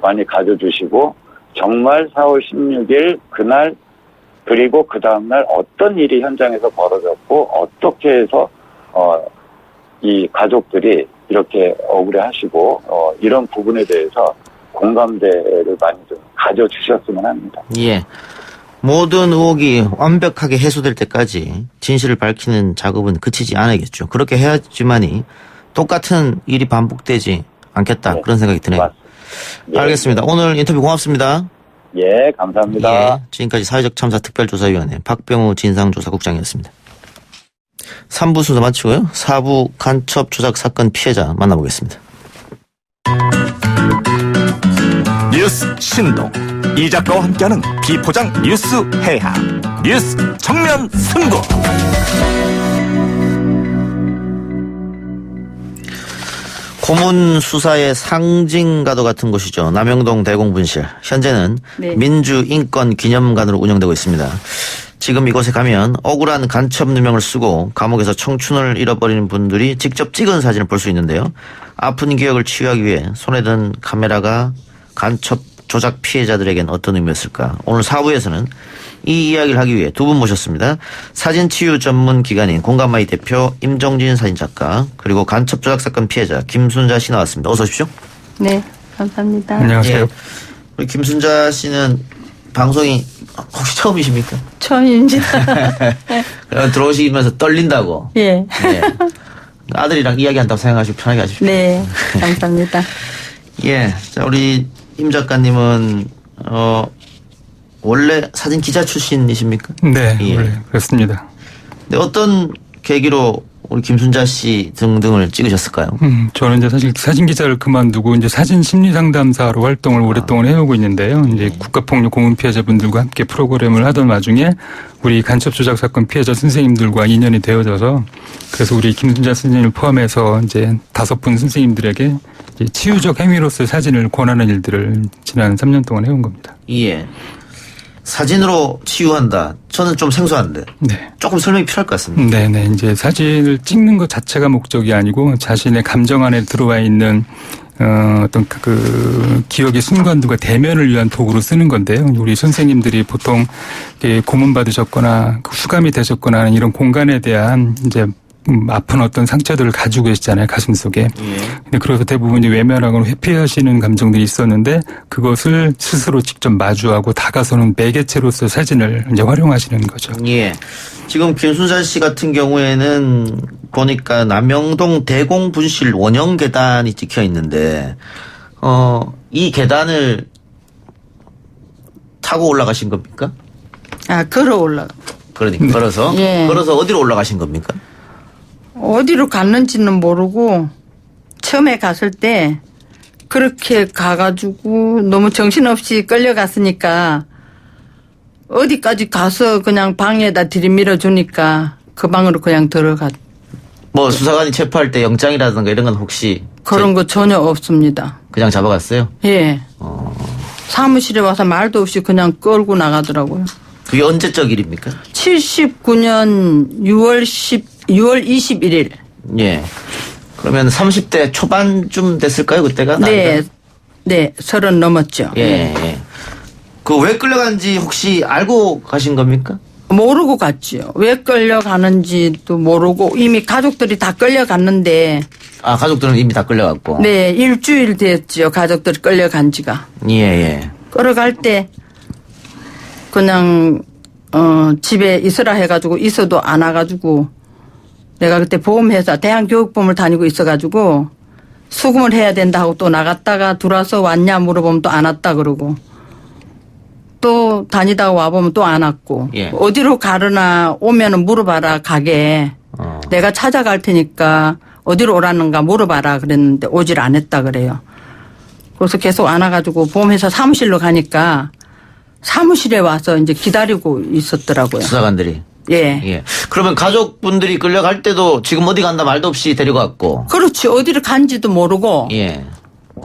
많이 가져주시고 정말 4월 16일 그날 그리고 그 다음날 어떤 일이 현장에서 벌어졌고 어떻게 해서 이 가족들이 이렇게 억울해하시고 이런 부분에 대해서 공감대를 많이 좀 가져주셨으면 합니다. 예. 모든 의혹이 완벽하게 해소될 때까지 진실을 밝히는 작업은 그치지 않아야겠죠. 그렇게 해야지만이 똑같은 일이 반복되지 않겠다. 네. 그런 생각이 드네요. 예. 알겠습니다. 오늘 인터뷰 고맙습니다. 예, 감사합니다. 예, 지금까지 사회적 참사 특별조사위원회 박병우 진상조사국장이었습니다. 3부 순서 마치고요. 4부 간첩 조작 사건 피해자 만나보겠습니다. 뉴스 신동 이 작가와 함께하는 비포장 뉴스 해학 뉴스 정면 승부. 고문 수사의 상징과도 같은 곳이죠. 남영동 대공분실. 현재는 네. 민주인권기념관으로 운영되고 있습니다. 지금 이곳에 가면 억울한 간첩 누명을 쓰고 감옥에서 청춘을 잃어버리는 분들이 직접 찍은 사진을 볼 수 있는데요. 아픈 기억을 치유하기 위해 손에 든 카메라가 간첩 조작 피해자들에겐 어떤 의미였을까? 오늘 4부에서는 이 이야기를 하기 위해 두 분 모셨습니다. 사진치유 전문 기관인 공감마이 대표 임정진 사진작가, 그리고 간첩 조작 사건 피해자 김순자 씨 나왔습니다. 어서 오십시오. 네, 감사합니다. 안녕하세요. 우리 김순자 씨는 방송이 혹시 처음이십니까? 처음입니다. 들어오시면서 떨린다고. 예. 예. 아들이랑 이야기한다고 생각하시고 편하게 하십시오. 네, 감사합니다. 예. 자, 우리 임 작가님은, 원래 사진 기자 출신이십니까? 네, 예. 원래 그렇습니다. 근데 어떤 계기로 우리 김순자 씨 등등을 찍으셨을까요? 저는 이제 사실 사진 기자를 그만두고 이제 사진 심리 상담사로 활동을 오랫동안 해오고 있는데요. 이제 국가폭력 고문 피해자분들과 함께 프로그램을 하던 와중에 우리 간첩 조작 사건 피해자 선생님들과 인연이 되어져서, 그래서 우리 김순자 선생님을 포함해서 이제 5분 선생님들에게 이제 치유적 행위로서의 사진을 권하는 일들을 지난 3년 동안 해온 겁니다. 예. 사진으로 치유한다. 저는 좀 생소한데. 네. 조금 설명이 필요할 것 같습니다. 네네. 이제 사진을 찍는 것 자체가 목적이 아니고 자신의 감정 안에 들어와 있는 어떤 그 기억의 순간들과 대면을 위한 도구로 쓰는 건데요. 우리 선생님들이 보통 고문받으셨거나 수감이 되셨거나 하는 이런 공간에 대한 이제 아픈 어떤 상처들을 가지고 계시잖아요, 가슴 속에. 근데 그래서 대부분 이제 외면하거나 회피하시는 감정들이 있었는데, 그것을 스스로 직접 마주하고 다가서는 매개체로서 사진을 이제 활용하시는 거죠. 예. 지금 김순자 씨 같은 경우에는 보니까 남영동 대공분실 원형 계단이 찍혀 있는데, 이 계단을 타고 올라가신 겁니까? 아, 걸어 올라가. 그러니까 걸어서? 예. 걸어서 어디로 올라가신 겁니까? 어디로 갔는지는 모르고 처음에 갔을 때 그렇게 가가지고 너무 정신없이 끌려갔으니까 어디까지 가서 그냥 방에다 들이밀어 주니까 그 방으로 그냥 들어갔. 뭐 수사관이 체포할 때 영장이라든가 이런 건 혹시 그런 거 전혀 없습니다. 그냥 잡아갔어요? 예. 사무실에 와서 말도 없이 그냥 끌고 나가더라고요. 그게 언제적 일입니까? 79년 6월 21일. 예. 그러면 30대 초반쯤 됐을까요, 그때가? 네. 네, 30 넘었죠. 예, 예. 그 왜 끌려간지 혹시 알고 가신 겁니까? 모르고 갔죠. 왜 끌려가는지도 모르고 이미 가족들이 다 끌려갔는데. 아, 가족들은 이미 다 끌려갔고. 네, 일주일 됐죠. 가족들이 끌려간 지가. 예, 예. 끌어갈 때 그냥 집에 있으라 해가지고 있어도 안 와가지고 내가 그때 보험회사 대한교육보험을 다니고 있어가지고 수금을 해야 된다 하고 또 나갔다가 들어와서 왔냐 물어보면 또 안 왔다 그러고 또 다니다가 와보면 또 안 왔고. 예. 어디로 가르나 오면은 물어봐라 가게. 내가 찾아갈 테니까 어디로 오라는가 물어봐라 그랬는데 오질 안 했다 그래요. 그래서 계속 안 와가지고 보험회사 사무실로 가니까 사무실에 와서 이제 기다리고 있었더라고요. 수사관들이. 예. 예. 그러면 가족분들이 끌려갈 때도 지금 어디 간다 말도 없이 데려갔고. 그렇지. 어디로 간지도 모르고. 예.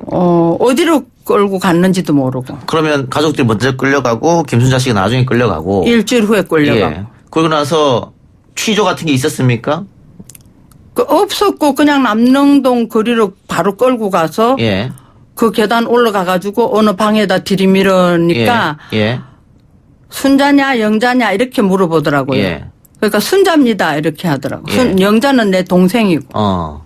어디로 끌고 갔는지도 모르고. 그러면 가족들이 먼저 끌려가고 김순자 씨가 나중에 끌려가고. 일주일 후에 끌려가고. 예. 그러고 나서 취조 같은 게 있었습니까? 없었고 그냥 남릉동 거리로 바로 끌고 가서. 예. 그 계단 올라가가지고 어느 방에다 들이밀으니까. 예. 예. 순자냐 영자냐 이렇게 물어보더라고요. 예. 그러니까 순자입니다 이렇게 하더라고. 예. 영자는 내 동생이고.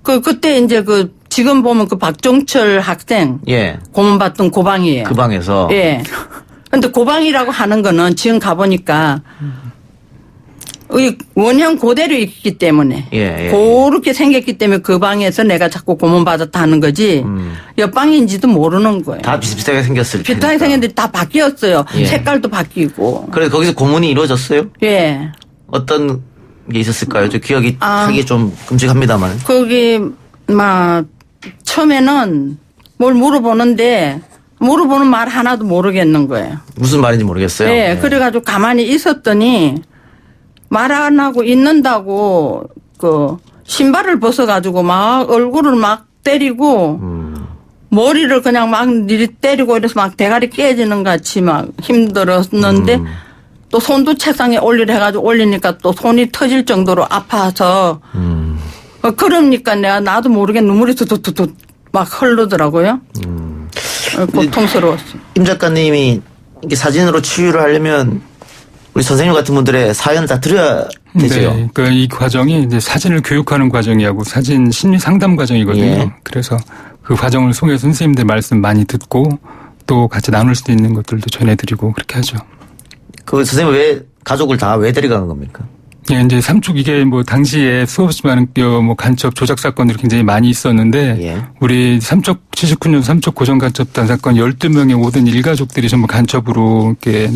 그때 이제 지금 보면 박종철 학생. 예. 고문받던 고방이에요. 그 방에서. 예. 근데 고방이라고 하는 거는 지금 가보니까 원형 그대로 있기 때문에. 예. 그렇게 생겼기 때문에 그 방에서 내가 자꾸 고문받았다 하는 거지. 옆방인지도 모르는 거예요. 다 비슷비슷하게 생겼을 때. 비슷하게 생겼는데 다 바뀌었어요. 예. 색깔도 바뀌고. 그래서 거기서 고문이 이루어졌어요? 예. 어떤 게 있었을까요? 저 기억이 하기 좀 끔찍합니다만. 거기 처음에는 뭘 물어보는데 물어보는 말 하나도 모르겠는 거예요. 무슨 말인지 모르겠어요. 네. 그래가지고 가만히 있었더니 말 안 하고 있는다고 신발을 벗어가지고 막 얼굴을 막 때리고 머리를 그냥 막 때리고 이래서 막 대가리 깨지는 같이 막 힘들었는데 또 손도 책상에 올리려 해가지고 올리니까 또 손이 터질 정도로 아파서 그러니까 나도 모르게 눈물이 툭툭툭 막 흐르더라고요. 고통스러웠어. 임 작가님이 이게 사진으로 치유를 하려면 우리 선생님 같은 분들의 사연을 다 들어야 되죠. 네, 그러니까 이 과정이 이제 사진을 교육하는 과정이하고 사진 심리 상담 과정이거든요. 예. 그래서 그 과정을 통해서 선생님들 말씀 많이 듣고 또 같이 나눌 수 있는 것들도 전해드리고 그렇게 하죠. 그 선생님 왜 가족을 다 왜 데려간 겁니까? 예, 이제 삼척 이게 뭐 당시에 수없이 많은 뭐 간첩 조작 사건들이 굉장히 많이 있었는데 예. 우리 79년 삼척 고정 간첩단 사건 12명의 모든 일가족들이 전부 간첩으로 이렇게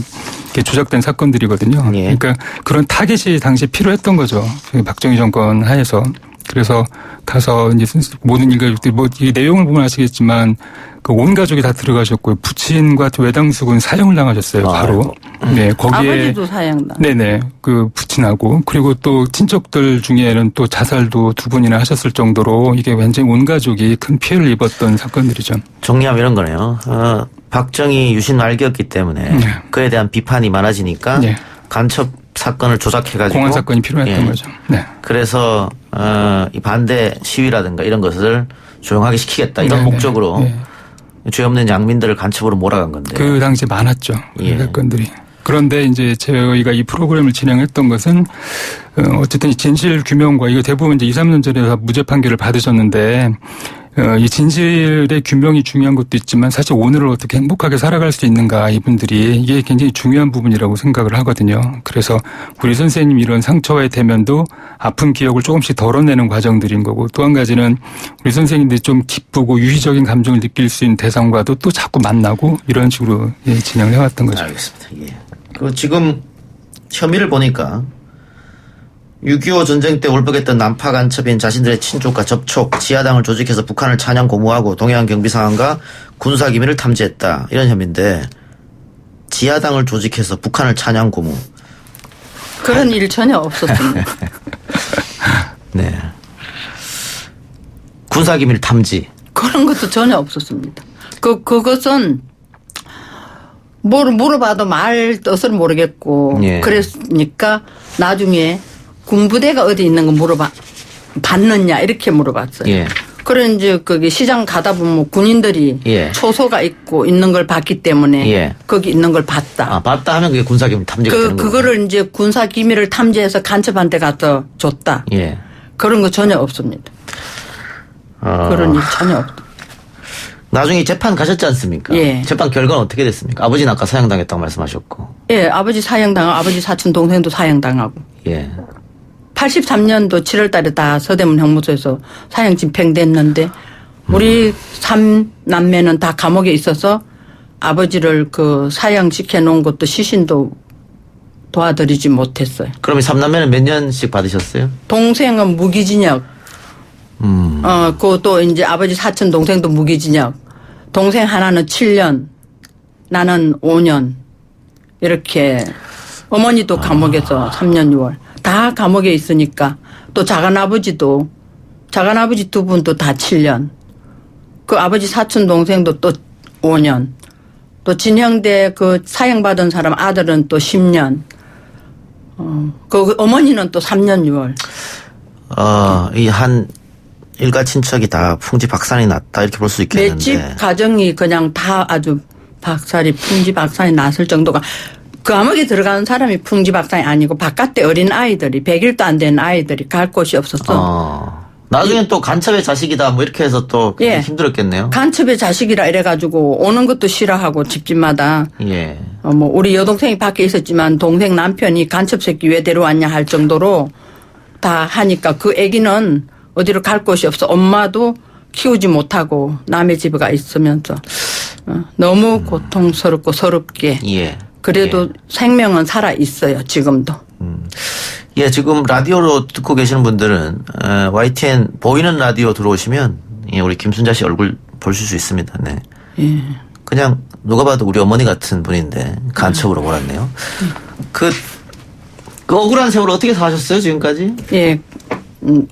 조작된 사건들이거든요. 예. 그러니까 그런 타겟이 당시 필요했던 거죠. 박정희 정권 하에서. 그래서 가서 이제 모든 일가족들이 뭐 이 내용을 보면 아시겠지만 그 온 가족이 다 들어가셨고 부친과 외당숙은 사형을 당하셨어요. 바로. 네, 거기에 아버지도 사형당. 네네. 그 부친하고 그리고 또 친척들 중에는 또 자살도 2분이나 하셨을 정도로 이게 완전히 온 가족이 큰 피해를 입었던 사건들이죠. 정리하면 이런 거네요. 박정희 유신 말기였기 때문에 그에 대한 비판이 많아지니까 간첩 사건을 조작해가지고 공안 사건이 필요했던 거죠. 네. 그래서 이 반대 시위라든가 이런 것을 조용하게 시키겠다 이런 목적으로 죄 없는 양민들을 간첩으로 몰아간 건데. 그 당시에 많았죠. 그 사건들이. 그런데 이제 저희가 이 프로그램을 진행했던 것은 어쨌든 진실 규명과 이거 대부분 이제 2, 3년 전에 다 무죄 판결을 받으셨는데 이 진실의 규명이 중요한 것도 있지만 사실 오늘을 어떻게 행복하게 살아갈 수 있는가 이분들이 이게 굉장히 중요한 부분이라고 생각을 하거든요. 그래서 우리 선생님 이런 상처와의 대면도 아픈 기억을 조금씩 덜어내는 과정들인 거고 또 한 가지는 우리 선생님들이 좀 기쁘고 유희적인 감정을 느낄 수 있는 대상과도 또 자꾸 만나고 이런 식으로 진행을 해왔던 거죠. 알겠습니다. 예. 그 지금 혐의를 보니까 6.25 전쟁 때 울벅했던 난파 간첩인 자신들의 친족과 접촉, 지하당을 조직해서 북한을 찬양 고무하고 동해안 경비 상황과 군사 기밀을 탐지했다. 이런 혐의인데 지하당을 조직해서 북한을 찬양 고무. 그런 일 전혀 없었습니다. 네. 군사 기밀 탐지. 그런 것도 전혀 없었습니다. 그것은 뭘 물어봐도 말 뜻을 모르겠고 그랬으니까 나중에 군부대가 어디 있는 거 봤느냐 이렇게 물어봤어요. 그래 이제 거기 시장 가다 보면 군인들이 초소가 있고 있는 걸 봤기 때문에 거기 있는 걸 봤다. 봤다 하면 그게 군사 기밀 탐지가 되는 거예요. 그거를 이제 군사 기밀을 탐지해서 간첩한테 갖다 줬다. 그런 거 전혀 없습니다. 그런 일 전혀 없다. 나중에 재판 가셨지 않습니까? 재판 결과는 어떻게 됐습니까? 아버지는 아까 사형당했다고 말씀하셨고. 아버지 사형당하고 아버지 사촌 동생도 사형당하고. 83년도 7월 달에 다 서대문 형무소에서 사형 집행됐는데 우리 3남매는 다 감옥에 있어서 아버지를 그 사형시켜 놓은 것도 시신도 도와드리지 못했어요. 그러면 3남매는 몇 년씩 받으셨어요? 동생은 무기징역. 그것도 이제 아버지 사촌 동생도 무기징역. 동생 하나는 7년, 나는 5년. 이렇게 어머니도 감옥에서 3년 6월. 다 감옥에 있으니까 또 작은아버지 2분도 다 7년. 그 아버지 사촌 동생도 또 5년. 또 진형대 그 사형받은 사람 아들은 또 10년. 그 어머니는 또 3년 6월. 이 한 일가 친척이 다 풍지박산이 났다 이렇게 볼 수 있겠는데. 맷집 가정이 그냥 다 아주 풍지박산이 났을 정도가 그 감옥에 들어가는 사람이 풍지박산이 아니고 바깥에 어린 아이들이 100일도 안 된 아이들이 갈 곳이 없었어. 나중엔 또 간첩의 자식이다 뭐 이렇게 해서 또 힘들었겠네요. 간첩의 자식이라 이래가지고 오는 것도 싫어하고 집집마다. 뭐 우리 여동생이 밖에 있었지만 동생 남편이 간첩 새끼 왜 데려왔냐 할 정도로 다 하니까 그 애기는 어디로 갈 곳이 없어. 엄마도 키우지 못하고 남의 집에 가 있으면서 너무 고통스럽고 서럽게. 그래도 생명은 살아 있어요. 지금도. 지금 라디오로 듣고 계시는 분들은 YTN 보이는 라디오 들어오시면 우리 김순자 씨 얼굴 보실 수 있습니다. 네. 그냥 누가 봐도 우리 어머니 같은 분인데 간첩으로 몰았네요. 그 억울한 세월 어떻게 사셨어요 지금까지?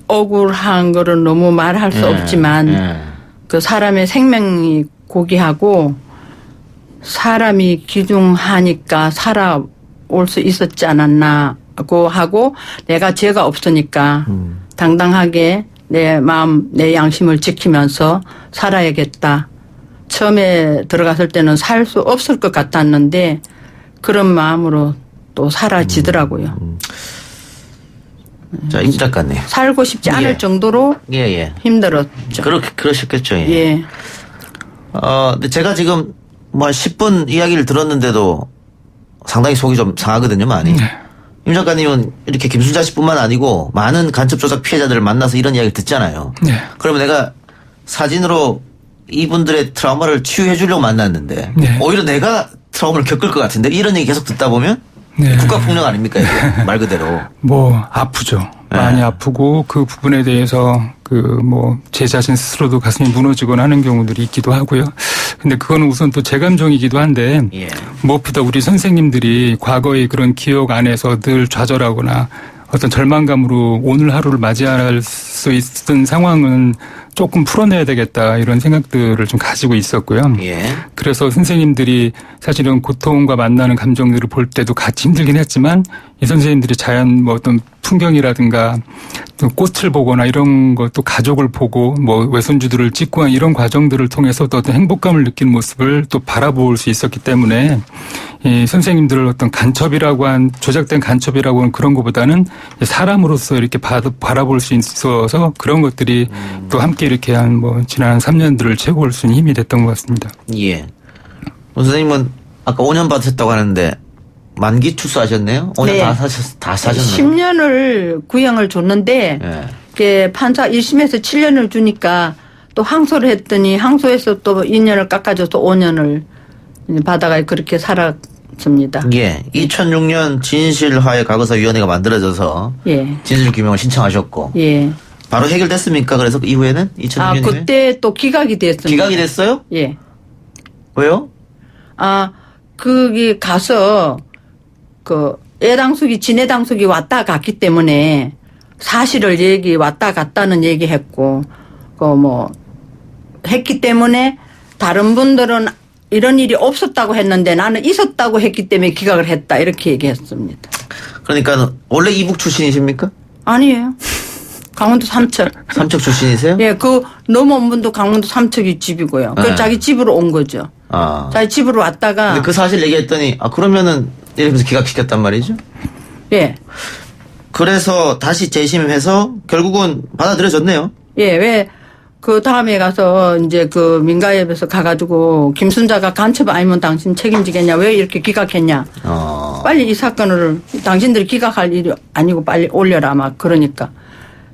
억울한 거를 너무 말할 수 없지만 그 사람의 생명이 고귀하고 사람이 귀중하니까 살아올 수 있었지 않았나고 하고 내가 죄가 없으니까 당당하게 내 마음 내 양심을 지키면서 살아야겠다. 처음에 들어갔을 때는 살 수 없을 것 같았는데 그런 마음으로 또 사라지더라고요. 자, 임 작가님. 살고 싶지 않을 정도로 힘들었죠. 그러셨겠죠. 예. 예. 근데 제가 지금 뭐 한 10분 이야기를 들었는데도 상당히 속이 좀 상하거든요, 많이. 임 작가님은 이렇게 김순자 씨뿐만 아니고 많은 간첩 조작 피해자들을 만나서 이런 이야기를 듣잖아요. 그러면 내가 사진으로 이분들의 트라우마를 치유해 주려고 만났는데 오히려 내가 트라우마를 겪을 것 같은데 이런 얘기 계속 듣다 보면 국가폭력 아닙니까 이게 말 그대로. 뭐 아프죠. 많이 아프고 그 부분에 대해서 제 자신 스스로도 가슴이 무너지거나 하는 경우들이 있기도 하고요. 근데 그거는 우선 또 제 감정이기도 한데 무엇보다 우리 선생님들이 과거의 그런 기억 안에서 늘 좌절하거나 어떤 절망감으로 오늘 하루를 맞이할 수 있던 상황은 조금 풀어내야 되겠다 이런 생각들을 좀 가지고 있었고요. 그래서 선생님들이 사실은 고통과 만나는 감정들을 볼 때도 같이 힘들긴 했지만 이 선생님들이 자연 어떤 풍경이라든가 또 꽃을 보거나 이런 것도 가족을 보고 외손주들을 찍고 이런 과정들을 통해서 또 어떤 행복감을 느끼는 모습을 또 바라볼 수 있었기 때문에 이 선생님들을 어떤 간첩이라고 조작된 간첩이라고 하는 그런 것보다는 사람으로서 이렇게 바라볼 수 있어서 그런 것들이 또 함께 이렇게 지난 3년들을 채워올 수 있는 힘이 됐던 것 같습니다. 예. 선생님은 아까 5년 받으셨다고 하는데 만기 출소하셨네요? 5년 다 사셨나요? 10년을 구형을 줬는데 판사 1심에서 7년을 주니까 또 항소를 했더니 항소해서 또 2년을 깎아줘서 5년을 받아가 그렇게 살았습니다. 예. 2006년 진실화해 과거사위원회가 만들어져서 진실규명을 신청하셨고 바로 해결됐습니까? 그래서 그 이후에는 2006년에 그때 또 기각이 됐습니다. 기각이 됐어요? 예. 왜요? 거기 가서 진해당숙이 왔다 갔기 때문에 사실을 왔다 갔다는 얘기했고 했기 때문에 다른 분들은 이런 일이 없었다고 했는데 나는 있었다고 했기 때문에 기각을 했다 이렇게 얘기했습니다. 그러니까 원래 이북 출신이십니까? 아니에요. 강원도 삼척. 삼척 출신이세요? 예, 넘어온 분도 강원도 삼척이 집이고요. 자기 집으로 온 거죠. 자기 집으로 왔다가. 근데 그 사실 얘기했더니 그러면은 이러면서 기각시켰단 말이죠? 예. 그래서 다시 재심해서 결국은 받아들여졌네요. 예, 왜 그 다음에 가서 이제 민가협에서 가가지고 김순자가 간첩 아니면 당신 책임지겠냐? 왜 이렇게 기각했냐? 빨리 이 사건을 당신들이 기각할 일이 아니고 빨리 올려라 막 그러니까.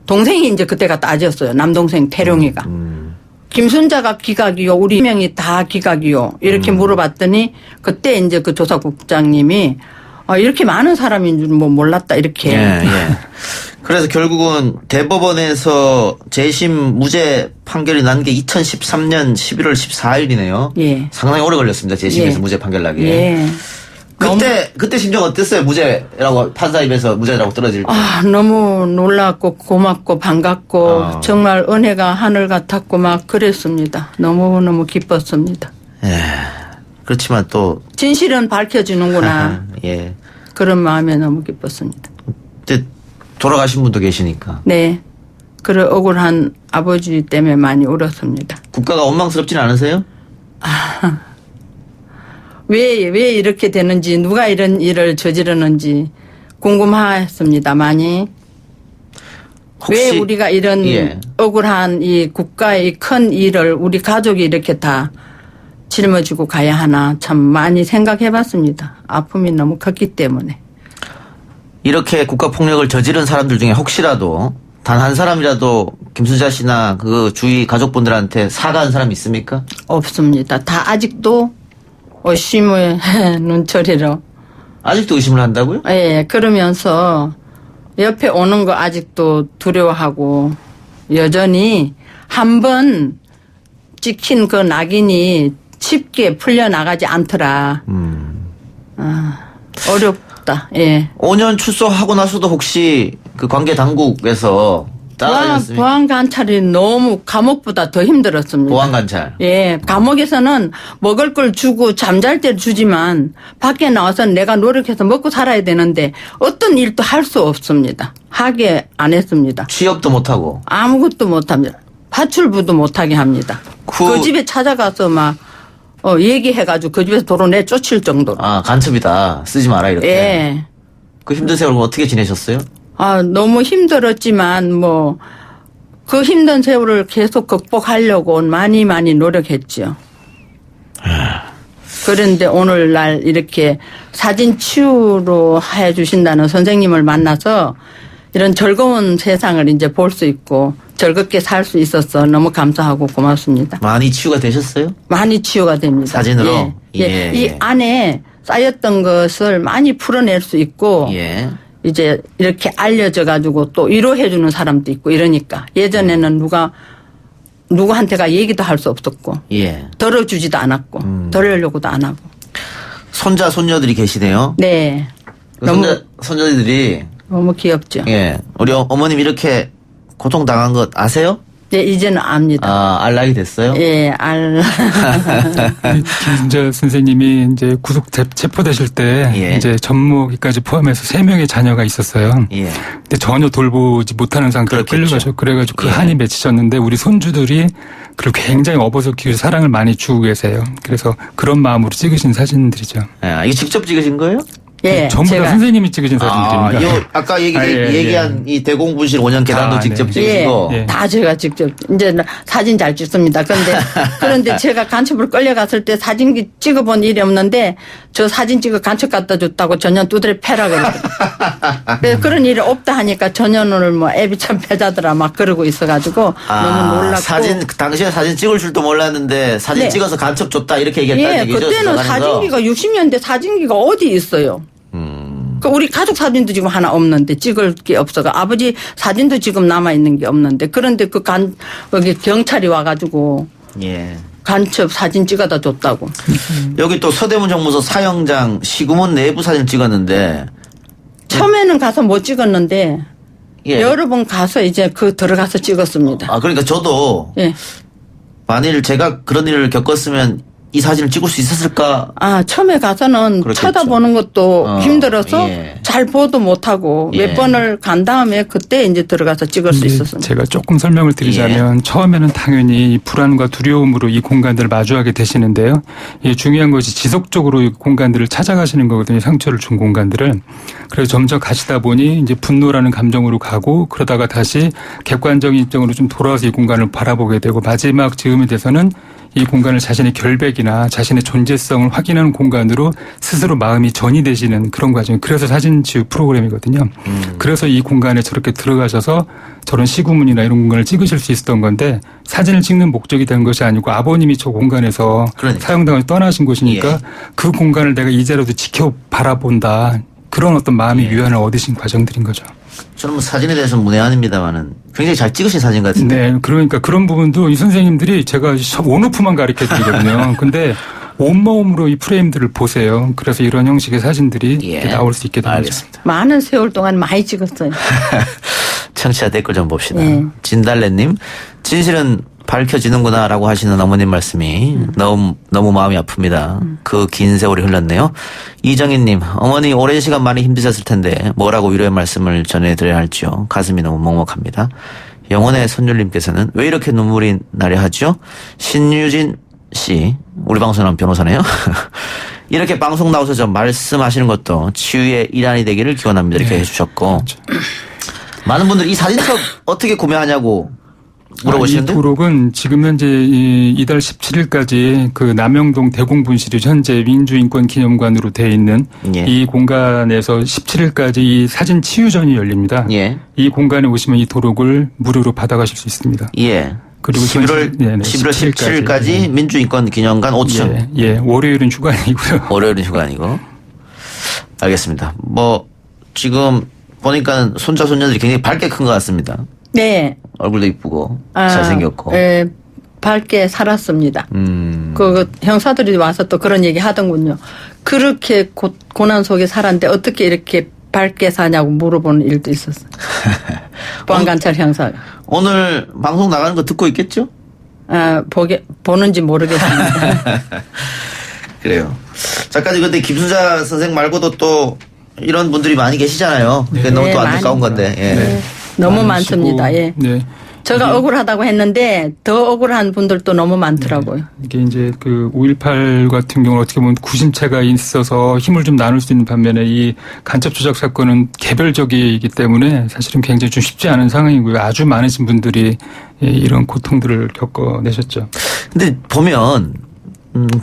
동생이 이제 그때가 따졌어요. 남동생 태룡이가. 김순자가 기각이요. 우리 명이 다 기각이요. 이렇게 물어봤더니 그때 이제 그 조사국장님이 이렇게 많은 사람인 줄 몰랐다 이렇게. 그래서 결국은 대법원에서 재심 무죄 판결이 난 게 2013년 11월 14일이네요. 상당히 오래 걸렸습니다. 재심에서 무죄 판결 나기에. 그때 심정 어땠어요? 무죄라고 판사 입에서 무죄라고 떨어질 때. 너무 놀랐고 고맙고 반갑고 정말 은혜가 하늘 같았고 막 그랬습니다. 너무너무 기뻤습니다. 그렇지만 또 진실은 밝혀지는구나. 그런 마음에 너무 기뻤습니다. 근데 돌아가신 분도 계시니까. 네. 그런 억울한 아버지 때문에 많이 울었습니다. 국가가 원망스럽진 않으세요? 왜 이렇게 되는지 누가 이런 일을 저지르는지 궁금했습니다. 많이. 왜 우리가 이런 억울한 이 국가의 큰 일을 우리 가족이 이렇게 다 짊어지고 가야 하나 참 많이 생각해봤습니다. 아픔이 너무 컸기 때문에. 이렇게 국가폭력을 저지른 사람들 중에 혹시라도 단 한 사람이라도 김순자 씨나 그 주위 가족분들한테 사과한 사람이 있습니까? 없습니다. 다 아직도 의심의 눈초리로. 아직도 의심을 한다고요? 예, 그러면서 옆에 오는 거 아직도 두려워하고 여전히 한 번 찍힌 그 낙인이 쉽게 풀려나가지 않더라. 어렵다. 예. 5년 출소하고 나서도 혹시 그 관계 당국에서 보안 관찰이 너무 감옥보다 더 힘들었습니다. 보안 관찰. 예, 감옥에서는 먹을 걸 주고 잠잘 때를 주지만 밖에 나와서 내가 노력해서 먹고 살아야 되는데 어떤 일도 할 수 없습니다. 하게 안 했습니다. 취업도 못하고. 아무것도 못합니다. 파출부도 못하게 합니다. 그 집에 찾아가서 막 얘기해가지고 그 집에서 도로 내쫓을 정도로. 아, 간첩이다. 쓰지 마라 이렇게. 예. 그 힘든 세월 어떻게 지내셨어요? 아, 너무 힘들었지만 그 힘든 세월을 계속 극복하려고 많이 노력했죠. 그런데 오늘날 이렇게 사진 치유로 해주신다는 선생님을 만나서 이런 즐거운 세상을 이제 볼 수 있고 즐겁게 살 수 있어서 너무 감사하고 고맙습니다. 많이 치유가 되셨어요? 많이 치유가 됩니다. 사진으로? 예. 이 안에 쌓였던 것을 많이 풀어낼 수 있고 이제 이렇게 알려져 가지고 또 위로해 주는 사람도 있고 이러니까 예전에는 누구한테가 얘기도 할 수 없었고 덜어주지도 않았고 덜으려고도 안 하고. 손자 손녀들이 계시네요. 네. 손자들이 너무 귀엽죠. 예. 우리 어머님 이렇게 고통당한 것 아세요? 네, 이제는 압니다. 아, 알 나이 됐어요? 예, 김순자 선생님이 이제 구속 체포되실 때 이제 전무기까지 포함해서 3명의 자녀가 있었어요. 근데 전혀 돌보지 못하는 상태로 끌려가죠. 그래가지고 그 한이 맺히셨는데 우리 손주들이 그리고 굉장히 업어서 키우고 사랑을 많이 주고 계세요. 그래서 그런 마음으로 찍으신 사진들이죠. 이게 직접 찍으신 거예요? 예. 전부 다 선생님이 찍으신 사진들입니다. 아까 얘기한 이 대공분실 5년 계단도 직접 찍으시고. 다 제가 직접 이제 사진 잘 찍습니다. 그런데 제가 간첩을 끌려갔을 때 사진 찍어본 일이 없는데 저 사진 찍어 간첩 갖다 줬다고 전년 두드려 패라 그래서 그런 일이 없다 하니까 전년을 애비 참 패자더라 막 그러고 있어가지고 너무 놀랐고. 당시에 사진 찍을 줄도 몰랐는데 사진 찍어서 간첩 줬다 이렇게 얘기했다는 얘기죠. 그때는 사진기가 60년대 사진기가 어디 있어요. 우리 가족 사진도 지금 하나 없는데 찍을 게 없어가 아버지 사진도 지금 남아 있는 게 없는데 그런데 여기 경찰이 와가지고 간첩 사진 찍어다 줬다고. 여기 또 서대문 정무소 사형장 시구문 내부 사진 찍었는데 처음에는 가서 못 찍었는데 여러 번 가서 이제 들어가서 찍었습니다. 아, 그러니까 저도 만일 제가 그런 일을 겪었으면 이 사진을 찍을 수 있었을까? 아, 처음에 가서는 그렇겠죠. 쳐다보는 것도 힘들어서 잘 보도 못하고 몇 번을 간 다음에 그때 이제 들어가서 찍을 수 있었습니다. 제가 조금 설명을 드리자면 처음에는 당연히 불안과 두려움으로 이 공간들을 마주하게 되시는데요. 중요한 것이 지속적으로 이 공간들을 찾아가시는 거거든요. 상처를 준 공간들을. 그래서 점점 가시다 보니 이제 분노라는 감정으로 가고 그러다가 다시 객관적인 입장으로 좀 돌아와서 이 공간을 바라보게 되고 마지막 즈음에 돼서는 이 공간을 자신의 결백이나 자신의 존재성을 확인하는 공간으로 스스로 마음이 전이 되시는 그런 과정. 그래서 사진 치유 프로그램이거든요. 그래서 이 공간에 저렇게 들어가셔서 저런 시구문이나 이런 공간을 찍으실 수 있었던 건데 사진을 찍는 목적이 된 것이 아니고 아버님이 저 공간에서 사형당을 떠나신 곳이니까 그 공간을 내가 이제라도 지켜 바라본다. 그런 어떤 마음의 위안을 얻으신 과정들인 거죠. 저는 사진에 대해서는 문외한입니다만은 굉장히 잘 찍으신 사진 같은데. 네, 그러니까 그런 부분도 이 선생님들이 제가 원오프만 가르쳐 드리거든요. 근데 온몸으로 이 프레임들을 보세요. 그래서 이런 형식의 사진들이 나올 수 있게 됩니다. 알겠습니다. 많은 세월 동안 많이 찍었어요. 청취자 댓글 좀 봅시다. 진달래님, 진실은 밝혀지는구나라고 하시는 어머님 말씀이 너무 마음이 아픕니다. 그 긴 세월이 흘렀네요. 이정희님, 어머니 오랜 시간 많이 힘드셨을 텐데 뭐라고 위로의 말씀을 전해드려야 할지요. 가슴이 너무 먹먹합니다. 영혼의 선율님께서는 왜 이렇게 눈물이 나려 하죠? 신유진 씨, 우리 방송 나온 변호사네요. 이렇게 방송 나오셔서 말씀하시는 것도 치유의 일환이 되기를 기원합니다. 이렇게 해주셨고 많은 분들이 이 사진 첩 어떻게 구매하냐고 물어보시는데? 이 도록은 지금 현재 이달 17일까지 그 남영동 대공분실이 현재 민주인권기념관으로 돼 있는 이 공간에서 17일까지 이 사진 치유전이 열립니다. 이 공간에 오시면 이 도록을 무료로 받아가실 수 있습니다. 그리고 11월 17일까지 민주인권기념관 5층. 월요일은 휴가 아니고요. 월요일은 휴가 아니고. 알겠습니다. 지금 보니까 손자 손녀들이 굉장히 밝게 큰 것 같습니다. 네. 얼굴도 이쁘고 잘생겼고. 네, 밝게 살았습니다. 그 형사들이 와서 또 그런 얘기 하던군요. 그렇게 고난 속에 살았는데 어떻게 이렇게 밝게 사냐고 물어보는 일도 있었어요. 보안관찰 형사가. 오늘 방송 나가는 거 듣고 있겠죠? 보는지 모르겠습니다. 그래요. 작가님, 근데 김순자 선생 말고도 또 이런 분들이 많이 계시잖아요. 그게 너무 또 안타까운 건데. 예. 네. 너무 많습니다. 예. 네. 제가 억울하다고 했는데 더 억울한 분들도 너무 많더라고요. 이게 이제 그 5.18 같은 경우는 어떻게 보면 구심체가 있어서 힘을 좀 나눌 수 있는 반면에 이 간첩 조작 사건은 개별적이기 때문에 사실은 굉장히 좀 쉽지 않은 상황이고요. 아주 많으신 분들이 이런 고통들을 겪어내셨죠. 근데 보면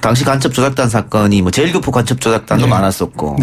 당시 간첩 조작단 사건이 뭐 제1교포 간첩 조작단도 많았었고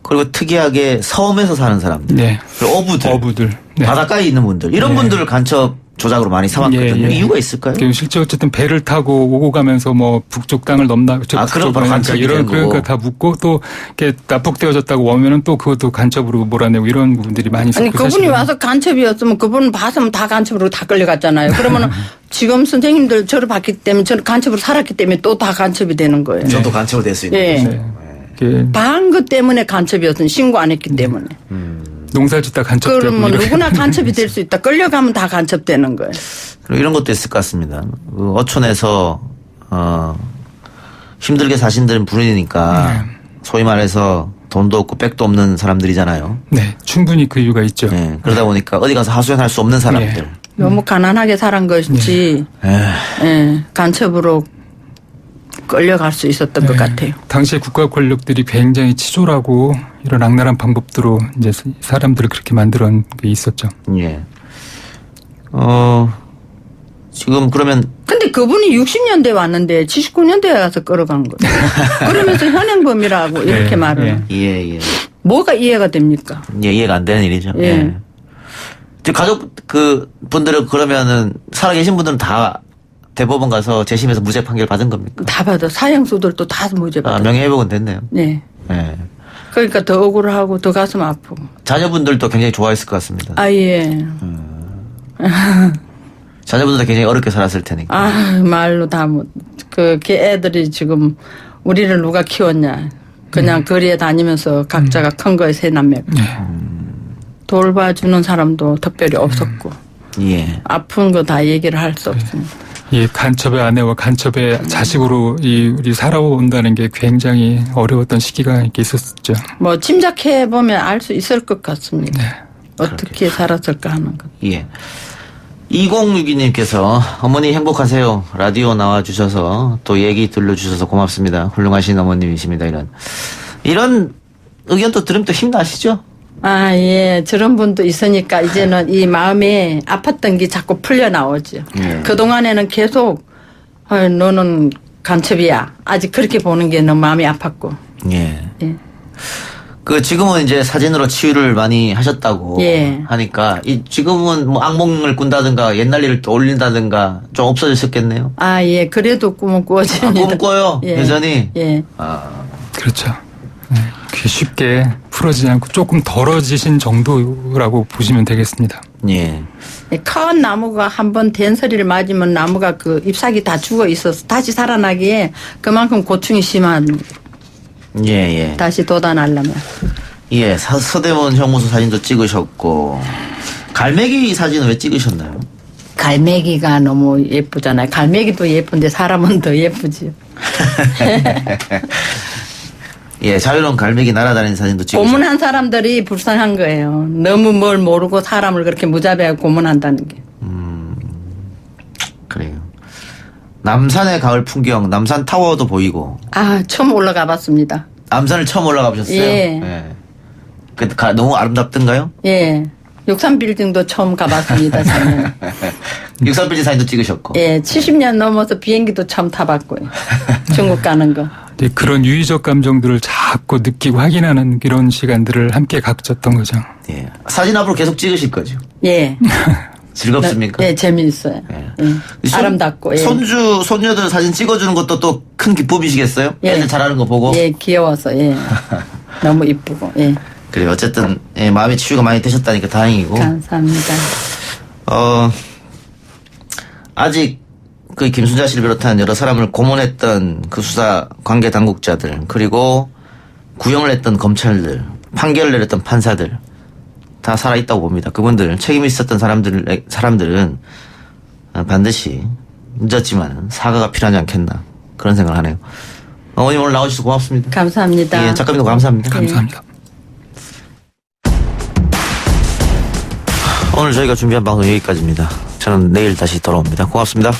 그리고 특이하게 섬에서 사는 사람들, 그리고 어부들, 바닷가에 있는 분들 이런 분들을 간첩 조작으로 많이 삼았거든요. 이유가 있을까요? 실제 어쨌든 배를 타고 오고 가면서 뭐 북쪽 땅을 넘나 그럼 바로 간첩이 되는 거고. 그러니까 다 묻고 또 이렇게 납북되어졌다고 오면은 또 그것도 간첩으로 몰아내고 이런 부분들이 많이 있었고. 아니 그분이 와서 간첩이었으면 그분 봤으면 다 간첩으로 다 끌려갔잖아요. 그러면은 지금 선생님들 저를 봤기 때문에 저는 간첩으로 살았기 때문에 또 다 간첩이 되는 거예요. 저도 간첩으로 될 수 있는 거죠. 반 것 때문에 간첩이었으면 신고 안 했기 때문에. 농사짓다 간첩되고. 그러면 누구나 간첩이 될 수 있다. 끌려가면 다 간첩되는 거예요. 그리고 이런 것도 있을 것 같습니다. 그 어촌에서 힘들게 사신들은 분이니까 소위 말해서 돈도 없고 백도 없는 사람들이잖아요. 네, 충분히 그 이유가 있죠. 네, 그러다 보니까 어디 가서 하소연할 수 없는 사람들. 너무 가난하게 살은 것이지 간첩으로 끌려갈 수 있었던 것 같아요. 당시에 국가 권력들이 굉장히 치졸하고 이런 악랄한 방법으로 이제 사람들을 그렇게 만들어낸 게 있었죠. 예. 지금 그러면. 근데 그분이 60년대에 왔는데 79년대에 가서 끌어간 거예요. 그러면서 현행범이라고 이렇게 말을. 예. 뭐가 이해가 됩니까? 예, 이해가 안 되는 일이죠. 예. 가족 그 분들은 그러면은 살아계신 분들은 다 대법원 가서 재심해서 무죄 판결 받은 겁니까? 다 받아. 사형수들도 다 무죄 받아. 명예회복은 됐네요. 네. 그러니까 더 억울하고 더 가슴 아프고. 자녀분들도 굉장히 좋아했을 것 같습니다. 예. 자녀분들도 굉장히 어렵게 살았을 테니까. 말로 다 걔 애들이 지금 우리를 누가 키웠냐. 그냥 거리에 다니면서 각자가 큰 거에 세 남매가. 돌봐주는 사람도 특별히 없었고. 아픈 거 다 얘기를 할 수 없습니다. 이 간첩의 아내와 간첩의 자식으로 우리 살아온다는 게 굉장히 어려웠던 시기가 이렇게 있었죠. 뭐 짐작해 보면 알 수 있을 것 같습니다. 어떻게 살았을까 하는 것. 2062님께서 어머니 행복하세요. 라디오 나와주셔서 또 얘기 들려주셔서 고맙습니다. 훌륭하신 어머님이십니다. 이런 의견 또 들으면 또 힘나시죠? 저런 분도 있으니까 이제는 이 마음에 아팠던 게 자꾸 풀려 나오죠. 그동안에는 계속, 너는 간첩이야. 아직 그렇게 보는 게 너무 마음이 아팠고. 지금은 이제 사진으로 치유를 많이 하셨다고 하니까, 지금은 뭐 악몽을 꾼다든가 옛날 일을 또 올린다든가 좀 없어졌었겠네요. 그래도 꿈은 꾸어집니다. 꿈 꿔요? 여전히? 그렇죠. 그게 쉽게 풀어지지 않고 조금 덜어지신 정도라고 보시면 되겠습니다. 큰 나무가 한번 된소리를 맞으면 나무가 그 잎사귀 다 죽어 있어서 다시 살아나기에 그만큼 고충이 심한. 다시 돋아나려면. 서대문 형무소 사진도 찍으셨고 갈매기 사진은 왜 찍으셨나요? 갈매기가 너무 예쁘잖아요. 갈매기도 예쁜데 사람은 더 예쁘지요. 자유로운 갈매기 날아다니는 사진도 찍으셨고. 고문한 사람들이 불쌍한 거예요. 너무 뭘 모르고 사람을 그렇게 무자비하게 고문한다는 게. 그래요. 남산의 가을 풍경, 남산 타워도 보이고. 처음 올라가 봤습니다. 남산을 처음 올라가 보셨어요? 너무 아름답던가요? 63빌딩도 처음 가봤습니다. 63빌딩 사진도 찍으셨고. 70년 넘어서 비행기도 처음 타봤고요. 중국 가는 거. 그런 유의적 감정들을 자꾸 느끼고 확인하는 이런 시간들을 함께 갖췄던 거죠. 사진 앞으로 계속 찍으실 거죠? 즐겁습니까? 재미있어요. 아름답고. 손녀들 사진 찍어주는 것도 또 큰 기쁨이시겠어요? 애들 잘하는 거 보고. 귀여워서. 너무 이쁘고. 그래요. 어쨌든 마음의 치유가 많이 되셨다니까 다행이고. 감사합니다. 아직 그 김순자 씨를 비롯한 여러 사람을 고문했던 그 수사 관계 당국자들 그리고 구형을 했던 검찰들 판결을 내렸던 판사들 다 살아있다고 봅니다. 그분들 책임이 있었던 사람들은 반드시 늦었지만 사과가 필요하지 않겠나 그런 생각을 하네요. 어머님 오늘 나와주셔서 고맙습니다. 감사합니다. 예, 작가님도 감사합니다. 감사합니다. 오늘 저희가 준비한 방송 여기까지입니다. 저는 내일 다시 돌아옵니다. 고맙습니다.